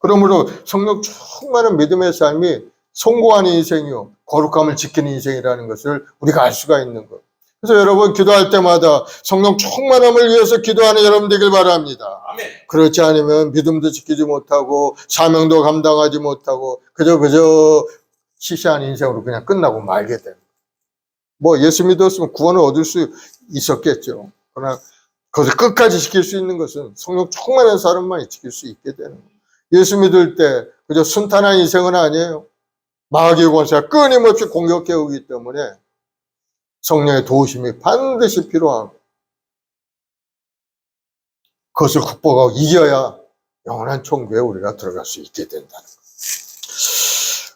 그러므로 성령 충만한 믿음의 삶이 성공하는 인생이요 거룩함을 지키는 인생이라는 것을 우리가 알 수가 있는 거예요. 그래서 여러분 기도할 때마다 성령 충만함을 위해서 기도하는 여러분 되길 바랍니다. 아멘. 그렇지 않으면 믿음도 지키지 못하고 사명도 감당하지 못하고 그저 시시한 인생으로 그냥 끝나고 말게 됩니다. 뭐 예수 믿었으면 구원을 얻을 수 있었겠죠. 그러나 그것을 끝까지 지킬 수 있는 것은 성령 충만한 사람만이 지킬 수 있게 되는 거예요. 예수 믿을 때 그저 순탄한 인생은 아니에요. 마귀의 권세가 끊임없이 공격해 오기 때문에 성령의 도우심이 반드시 필요하고 그것을 극복하고 이겨야 영원한 천국에 우리가 들어갈 수 있게 된다는 거예요.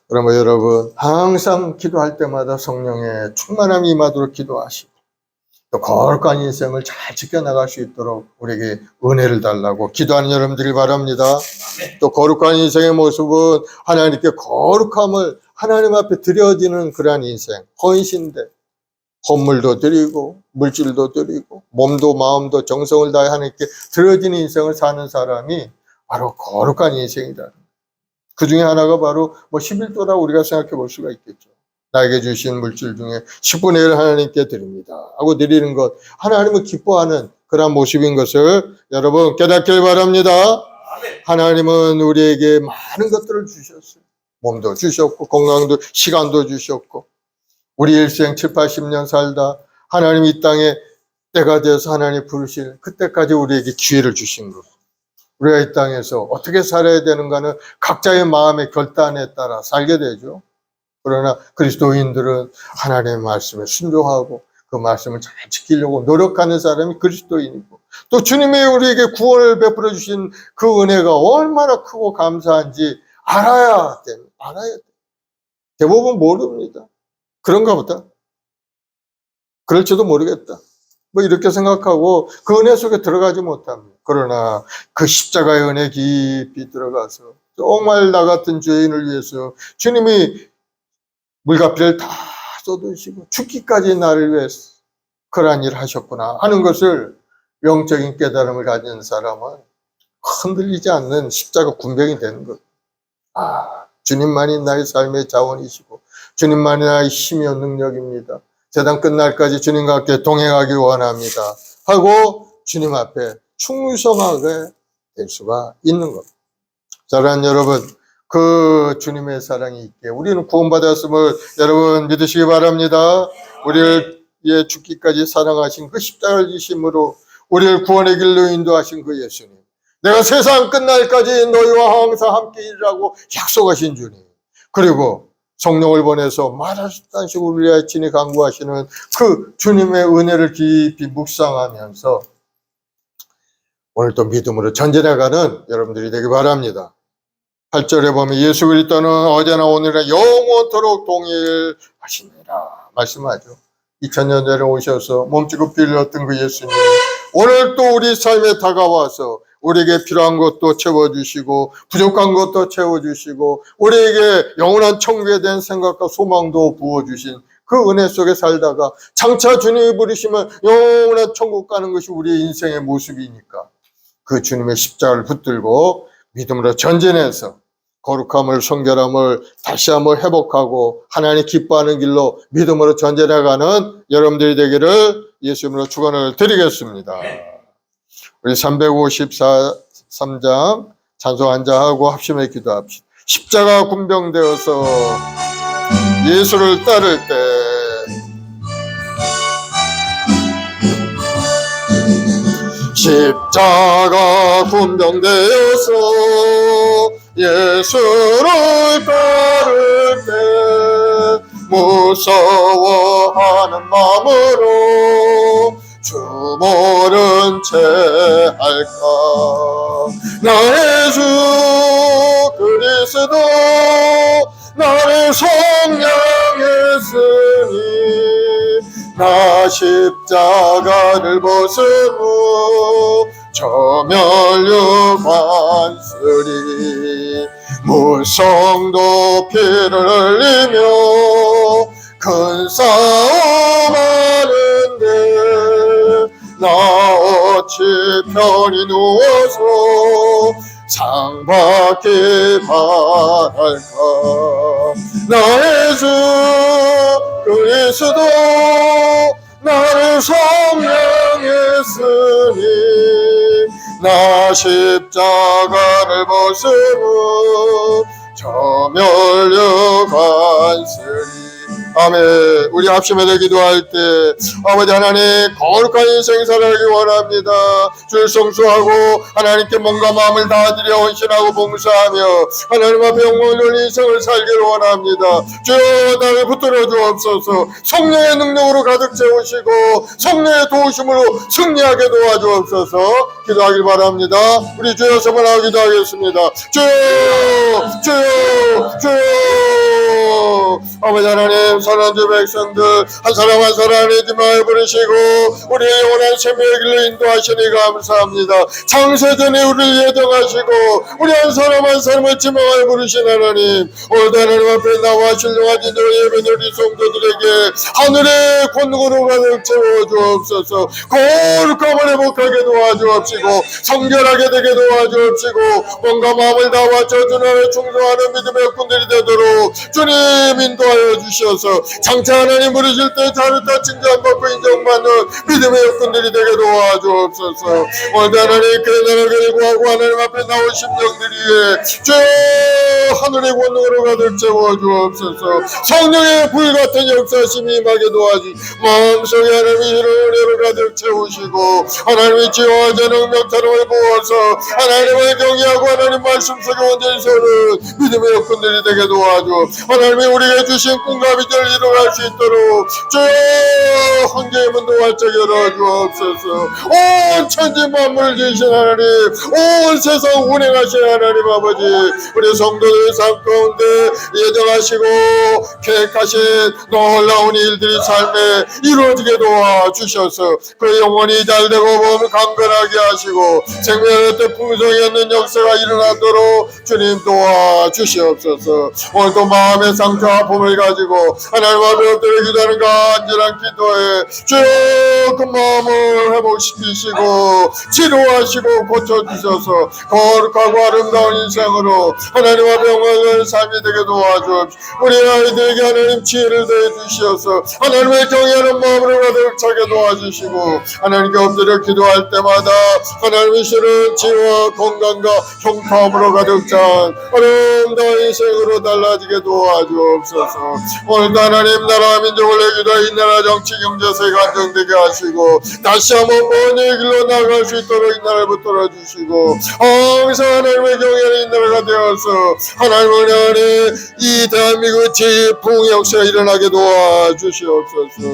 그러면 여러분 항상 기도할 때마다 성령의 충만함이 임하도록 기도하시고 또 거룩한 인생을 잘 지켜나갈 수 있도록 우리에게 은혜를 달라고 기도하는 여러분들이 바랍니다. 또 거룩한 인생의 모습은 하나님께 거룩함을 하나님 앞에 드려지는 그러한 인생, 헌신대 헌물도 드리고 물질도 드리고 몸도 마음도 정성을 다해 하나님께 드려지는 인생을 사는 사람이 바로 거룩한 인생이다. 그 중에 하나가 바로 11조라고 우리가 생각해 볼 수가 있겠죠. 나에게 주신 물질 중에 10분의 1 하나님께 드립니다 하고 드리는 것, 하나님은 기뻐하는 그런 모습인 것을 여러분 깨닫길 바랍니다. 하나님은 우리에게 많은 것들을 주셨어요. 몸도 주셨고 건강도 시간도 주셨고 우리 일생 7, 80년 살다 하나님 이 땅에 때가 되어서 하나님 부르실 그때까지 우리에게 기회를 주신 것. 우리가 이 땅에서 어떻게 살아야 되는가는 각자의 마음의 결단에 따라 살게 되죠. 그러나 그리스도인들은 하나님의 말씀에 순종하고 그 말씀을 잘 지키려고 노력하는 사람이 그리스도인이고 또 주님이 우리에게 구원을 베풀어 주신 그 은혜가 얼마나 크고 감사한지 알아야 됩니다. 알아야 돼요. 대부분 모릅니다. 그런가 보다. 그럴지도 모르겠다. 이렇게 생각하고 그 은혜 속에 들어가지 못합니다. 그러나 그 십자가의 은혜 깊이 들어가서 정말 나 같은 죄인을 위해서 주님이 물값비를 다 쏟으시고 죽기까지 나를 위해서 그러한 일을 하셨구나 하는 것을 영적인 깨달음을 가진 사람은 흔들리지 않는 십자가 군병이 되는 것. 주님만이 나의 삶의 자원이시고 주님만이 나의 힘이요 능력입니다. 세상 끝날까지 주님과 함께 동행하기 원합니다 하고 주님 앞에 충성하게 될 수가 있는 겁니다. 사랑하는 여러분, 그 주님의 사랑이 있게 우리는 구원받았음을 여러분 믿으시기 바랍니다. 우리를 죽기까지 사랑하신 그 십자가를 지심으로 우리를 구원의 길로 인도하신 그 예수님, 내가 세상 끝날까지 너희와 항상 함께 일하고 약속하신 주님, 그리고 성령을 보내서 말하셨다시고 우리의 친히 강구하시는 그 주님의 은혜를 깊이 묵상하면서 오늘 또 믿음으로 전진해가는 여러분들이 되기 바랍니다. 8절에 보면 예수 그리스도는 어제나 오늘이나 영원토록 동일하시니라 말씀하죠. 2000년 전에 오셔서 몸지고 피를 흘렸던 그 예수님, 오늘 또 우리 삶에 다가와서 우리에게 필요한 것도 채워주시고 부족한 것도 채워주시고 우리에게 영원한 천국에 대한 생각과 소망도 부어주신 그 은혜 속에 살다가 장차 주님이 부르시면 영원한 천국 가는 것이 우리의 인생의 모습이니까 그 주님의 십자가를 붙들고 믿음으로 전진해서 거룩함을, 성결함을 다시 한번 회복하고 하나님 기뻐하는 길로 믿음으로 전진해가는 여러분들이 되기를 예수님으로 축원을 드리겠습니다. 우리 353장 찬송 한자하고 합심해 기도합시다. 십자가 군병되어서 예수를 따를 때 십자가 군병되어서 예수를 따를 때 무서워하는 마음으로 주 모른 채 할까. 나의 주 그리스도 나를 속량했으니 나 십자가를 벗으고 저 멸류관쓰리 무성도 피를 흘리며 큰 싸움 하는데 나 어찌 편히 누워서 상 받기 바랄까. 나의 주 그리스도 나를 성령했으니 나 십자가를 벗으고 저 멸류관쓰리. 아멘. 우리 합심해서 기도할 때 아버지 하나님 거룩한 인생 살아가기 원합니다. 주를 성수하고 하나님께 몸과 마음을 다드려 헌신하고 봉사하며 하나님 앞에 영광을 돌린 인생을 살기를 원합니다. 주여 나를 붙들어 주옵소서. 성령의 능력으로 가득 채우시고 성령의 도우심으로 승리하게 도와주옵소서. 기도하길 바랍니다. 우리 주여 서번하고 기도하겠습니다. 주여 주여 주여. 아버지 하나님 선한 주 백성들 한 사람 한 사람 잊지마 부르시고 우리의 영원한 생명의 길로 인도하시니 감사합니다. 창세전에 우리를 예정하시고 우리 한 사람 한 사람을 지명하여 부르신 하나님, 오늘도 하나님 앞에 나와 신령하신 예배드린 성도들에게 하늘의 권능으로 가득 채워주옵소서. 거룩함을 회복하게 도와주옵시고 성결하게 되게 도와주옵시고 몸과 마음을 다와 저주나라 충성하는 믿음의 군들이 되도록 주님 인도하여 주시어서 장차 하나님 부르실 때 잘했다 칭찬받고 인정받는 믿음의 여건들이 되게 도와주옵소서. 오늘도 하나님 그 나라를 구하고 하나님 앞에 나온 심령들이 주여 하늘의 권능으로 가득 채워주옵소서. 성령의 불같은 역사심이 임하게 도와주 마음속에 하나님의 은혜로 가득 채우시고 하나님의 지혜와 재능 명철을 부어서 하나님을 경외하고 하나님 말씀 속에 온전히 서는 믿음의 여건들이 되게 도와주 하나님이 우리에게 주신 꿈과 비전을 이루어갈 수 있도록 주여 한계의 문도 활짝 열어주옵소서. 온 천지 만물을 지으신 하나님, 온 세상 운행하신 하나님 아버지, 우리 성도들 삶 가운데 예정하시고 계획하신 놀라운 일들이 삶에 이루어지게 도와주셔서 그 영혼이 잘되고 몸을 강건하게 하시고 생명의 뜻 풍성이 있는 역사가 일어나도록 주님 도와주시옵소서. 오늘도 마음의 상처와 아픔을 가지고 하나님 앞에 엎드려 기도하는 간절한 기도에 주여 그 마음을 회복시키시고 치료하시고 고쳐주셔서 거룩하고 아름다운 인생으로 하나님 앞에 영광을 삶이 되게 도와주옵시고 우리 아이들에게 하나님 지혜를 더해 주시어서 하나님의 경외하는 마음으로 가득 차게 도와주시고 하나님께 엎드려 기도할 때마다 하나님의 주는 지혜와 건강과 형통함으로 가득 찬 아름다운 인생으로 달라지게 도와주옵소서. 오늘도 하나님 나라 민족을 내기도 이 나라 정치 경제 세가 안정되게 하시고 다시 한번 번의 길로 나아갈 수 있도록 이 나라를 붙들어 주시고 항상 하나님의 경외하는 이 나라가 되어서 하나님의 안에 이 대한민국 제2풍 역사가 일어나게 도와주시옵소서.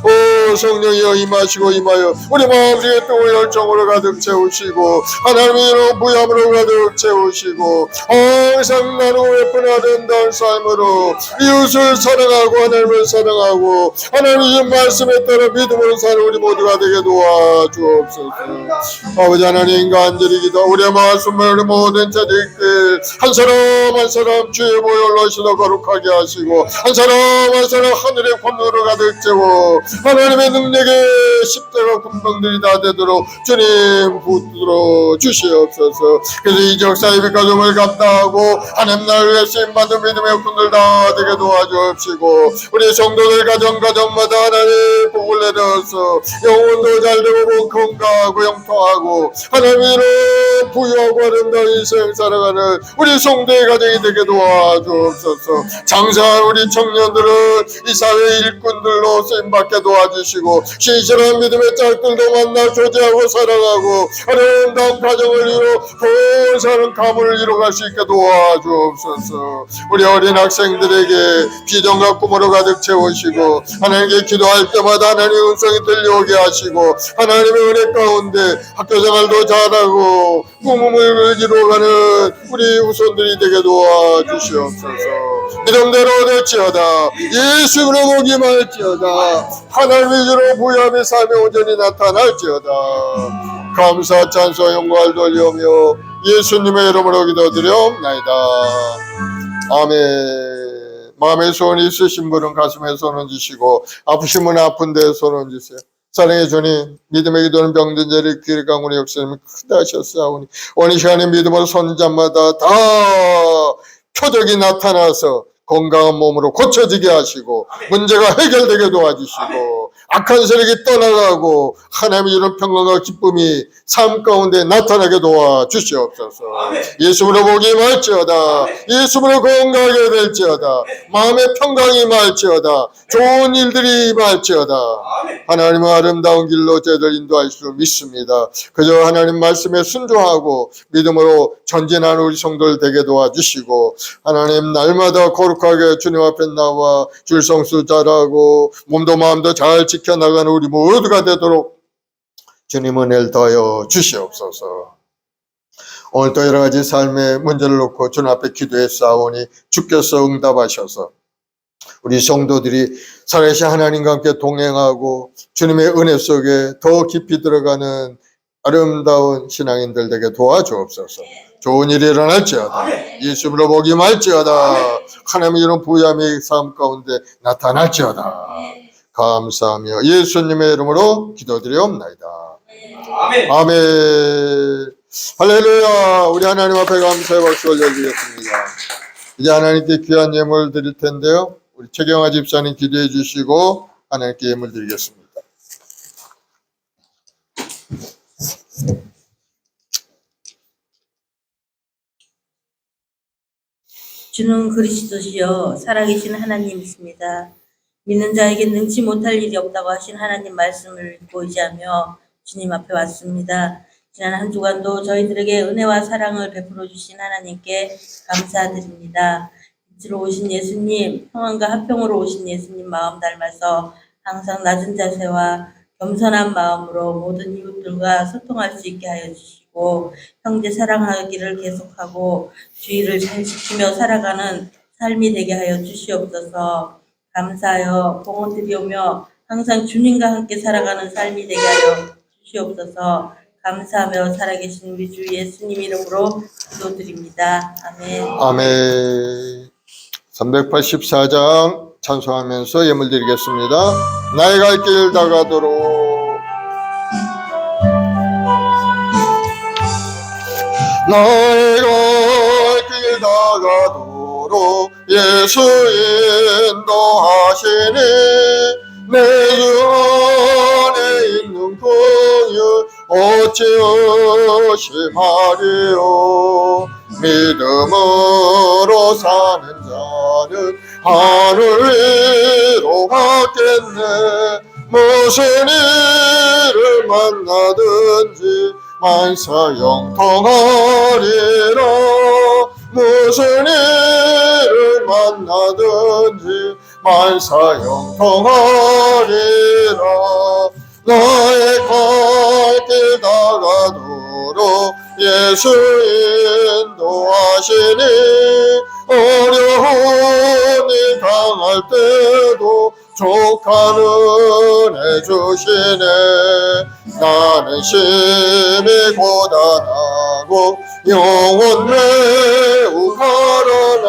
오 성령이여 임하시고 임하여 우리 마음속에 또 열정으로 가득 채우시고 하나님의 이런 부여함으로 가득 채우시고 항상 나누고 베푸는 아름다운 삶으로 이웃을 사랑하고 하나님을 사랑하고 하나님의 말씀에 따라 믿음으로 사는 우리 모두가 되게 도와주옵소서. 아버지 하나님 간절히 기도 우리의 말씀을 우리 모든 자들께 한 사람 한 사람 주의 보혈 올라오시도 거룩하게 하시고 한 사람 한 사람 하늘의 권능으로 가득 채워 하나님의 능력의 십자가 군병들이 다 되도록 주님 붙들어 주시옵소서. 그래서 이 역사 예배 가정을 감당하고 하나님 나라를 위해 쓰임받은 믿음의 군들 다 되게 도와주옵시고 우리 성도들 가정마다 하나님의 복을 내려서 영혼도 잘되고 건강하고 영통하고 하나님의 부유하고 아름다운 인생 살아가는 우리 성도의 가정이 되게 도와주옵소서. 장사한 우리 청년들은 이 사회 일꾼들로 쓰임받게 도와주시고 신실한 믿음의 짝들도 만나 조제하고 사랑하고 아름다운 가정을 이루어 보살은 가문을 이루어갈 수 있게 도와주옵소서. 우리 어린 학생들에게 비전과 꿈으로 가득 채우시고 하나님께 기도할 때마다 하나님의 음성이 들려오게 하시고 하나님의 은혜 가운데 학교생활도 잘하고 꿈을 이루어가는 우리 후손들이 되게 도와주시옵소서. 믿음대로 될지어다. 예수로 복임할지어다. 하나님 위주로 부여함의 삶의 온전히 나타날지어다. 감사 찬송 영광을 돌리오며 예수님의 이름으로 기도드리옵나이다. 아멘. 마음에 소원이 있으신 분은 가슴에 손 얹으시고 아프신 분은 아픈 데에 손 얹으세요. 사랑의 주님, 믿음의 기도는 병든 자를 귀를 강우리 역사님이 크다 하셨사오니 오늘 시간에 믿음으로 손자마다 다 표적이 나타나서 건강한 몸으로 고쳐지게 하시고 문제가 해결되게 도와주시고 악한 세력이 떠나가고 하나님의 이런 평강과 기쁨이 삶 가운데 나타나게 도와주시옵소서. 예수로 복이 임할지어다. 예수로 건강하게 될지어다. 마음의 평강이 임할지어다. 좋은 일들이 임할지어다. 하나님의 아름다운 길로 저희들 인도하실 줄 믿습니다. 그저 하나님 말씀에 순종하고 믿음으로 전진하는 우리 성도들 되게 도와주시고 하나님 날마다 거룩하게 주님 앞에 나와 줄성수 잘하고 몸도 마음도 잘 지켜나가는 우리 모두가 되도록 주님 은혜를 더하여 주시옵소서. 오늘도 여러 가지 삶의 문제를 놓고 주님 앞에 기도했사오니 주께서 응답하셔서 우리 성도들이 살아계신 하나님과 함께 동행하고 주님의 은혜 속에 더 깊이 들어가는 아름다운 신앙인들 되게 도와주옵소서. 좋은 일이 일어날지어다. 예수로 복이 임할지어다. 하나님의 이런 부유함의 삶 가운데 나타날지어다. 감사하며 예수님의 이름으로 기도드리옵나이다. 아멘. 아멘. 할렐루야. 우리 하나님 앞에 감사의 박수 올려드리겠습니다. 이제 하나님께 귀한 예물 드릴 텐데요. 우리 최경화 집사님 기도해 주시고 하나님께 예물 드리겠습니다. 주는 그리스도시요 살아계신 하나님이십니다. 믿는 자에게 능치 못할 일이 없다고 하신 하나님 말씀을 믿고 의지하며 주님 앞에 왔습니다. 지난 한 주간도 저희들에게 은혜와 사랑을 베풀어 주신 하나님께 감사드립니다. 빛으로 오신 예수님, 평안과 화평으로 오신 예수님 마음 닮아서 항상 낮은 자세와 겸손한 마음으로 모든 이웃들과 소통할 수 있게 하여 주시고 형제 사랑하기를 계속하고 주의를 잘 지키며 살아가는 삶이 되게 하여 주시옵소서. 감사하여 봉헌 드리오며 항상 주님과 함께 살아가는 삶이 되게 하여 주시옵소서. 감사하며 살아계신 우리 주 예수님 이름으로 기도드립니다. 아멘. 아멘. 384장 찬송하면서 예물 드리겠습니다. 나의 갈 길 다가도록 나의 갈 길 다가도록 예수 인도하시니 내 주 안에 있는 풍요 어찌 의심하리요 믿음으로 사는 자는 하늘 위로 갔겠네. 무슨 일을 만나든지 만사 영통하리라. 무슨 일을 만나든지 만사 영통하리라. 나의 갈 길 다가도록 예수 인도하시니 어려움이 당할 때도 족하는 해주시네. 나는 심히 고단하고 영혼 매우 가라나.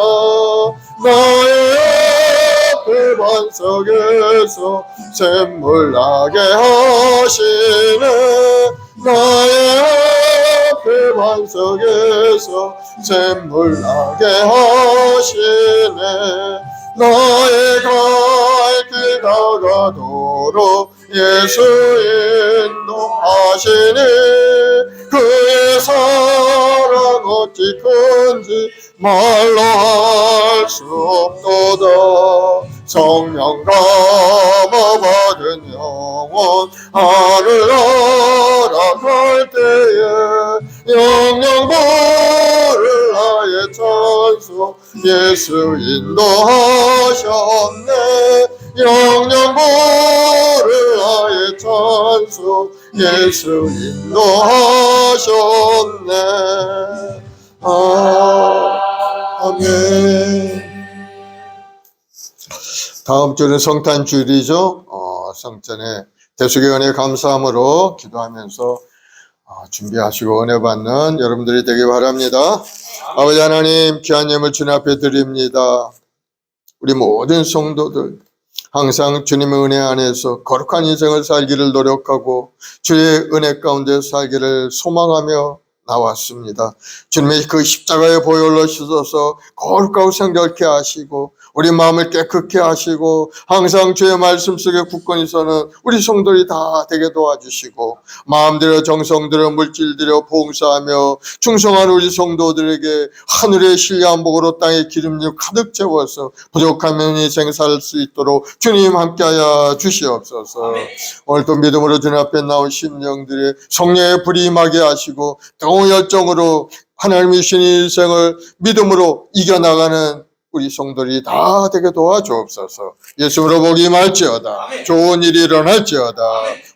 나의 앞에 반석에서 샘물 나게 하시네. 나의 앞에 반석에서 샘물 나게 하시네. 나의 갈 길 다가도록 예수 인도하시니 그의 사랑 어찌 큰지 말로 할 수 없도다. 성령 감화 받은 영혼 하늘 날아갈 때에 영영 부를 나의 찬송 예수 인도하셨네. 영영 부를 나의 찬송 예수 인도하셨네. 아멘. 다음 주는 성탄 주일이죠. 성전에 대속의 은혜 감사함으로 기도하면서 준비하시고 은혜 받는 여러분들이 되길 바랍니다. 아버지 하나님, 귀한 예물 주님 앞에 드립니다. 우리 모든 성도들 항상 주님의 은혜 안에서 거룩한 인생을 살기를 노력하고 주의 은혜 가운데 살기를 소망하며 나왔습니다. 주님의 그 십자가의 보혈로 씻어서 거룩하고 성결케 하시고 우리 마음을 깨끗게 하시고 항상 주의 말씀 속에 굳건히 서는 우리 성도들이 다 되게 도와주시고 마음들여 정성들여 물질들여 봉사하며 충성한 우리 성도들에게 하늘의 신뢰한 복으로 땅의 기름을 가득 채워서 부족하면 인생 살 수 있도록 주님 함께하여 주시옵소서. 오늘도 믿음으로 주님 앞에 나온 심령들의 성령의 불이 임하게 하시고 뜨거운 열정으로 하나님이 주신 인생을 믿음으로 이겨나가는 우리 성도들이 다 되게 도와주옵소서. 예수로 복이 임할지어다. 좋은 일이 일어날지어다.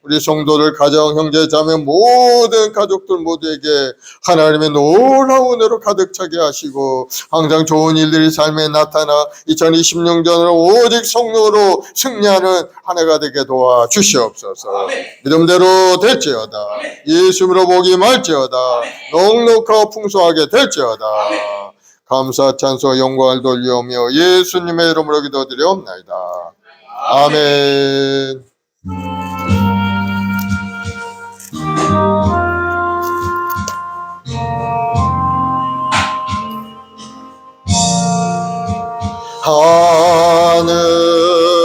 우리 성도들 가정 형제 자매 모든 가족들 모두에게 하나님의 놀라운 은혜로 가득 차게 하시고 항상 좋은 일들이 삶에 나타나 2026년으로 오직 성령으로 승리하는 한 해가 되게 도와주시옵소서. 믿음대로 될지어다. 예수로 복이 임할지어다. 넉넉하고 풍성하게 될지어다. 감사 찬송 영광을 돌리오며 예수님의 이름으로 기도드리옵나이다. 아멘.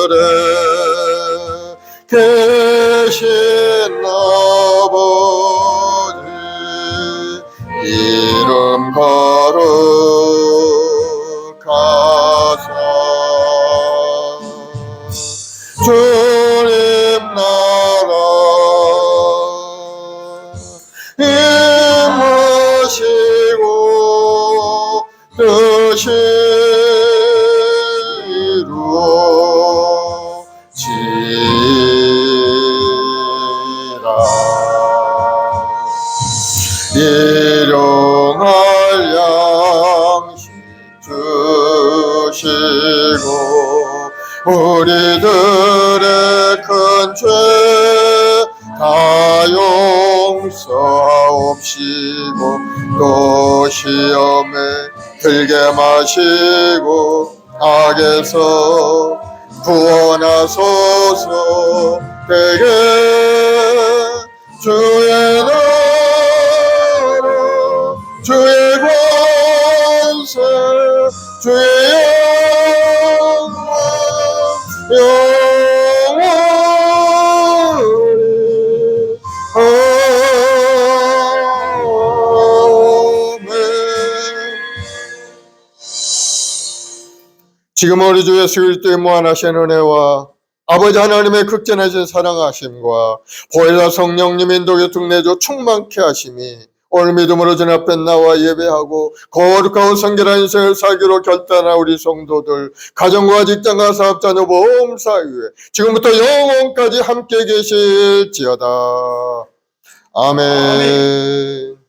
하늘에 계신 아버지 이름 거룩하사 주님 나라 임하시고 뜻이 일용할 양식 주시고 우리들의 큰 죄 다 용서하옵시고 또 시험에 들게 마시고 악에서 구원하소서. 되게 주의 나라 주의 권세 주의 영원히 아멘. 지금 우리 주 예수 그리스도의 무한하신 은혜와 아버지 하나님의 극진하신 사랑하심과 보혜사 성령님 인도교통 내조 충만케 하심이 오늘 믿음으로 주 앞에 나와 예배하고 거룩하고 성결한 인생을 살기로 결단한 우리 성도들, 가정과 직장과 사업자 모험 사이에 지금부터 영원까지 함께 계실지어다. 아멘.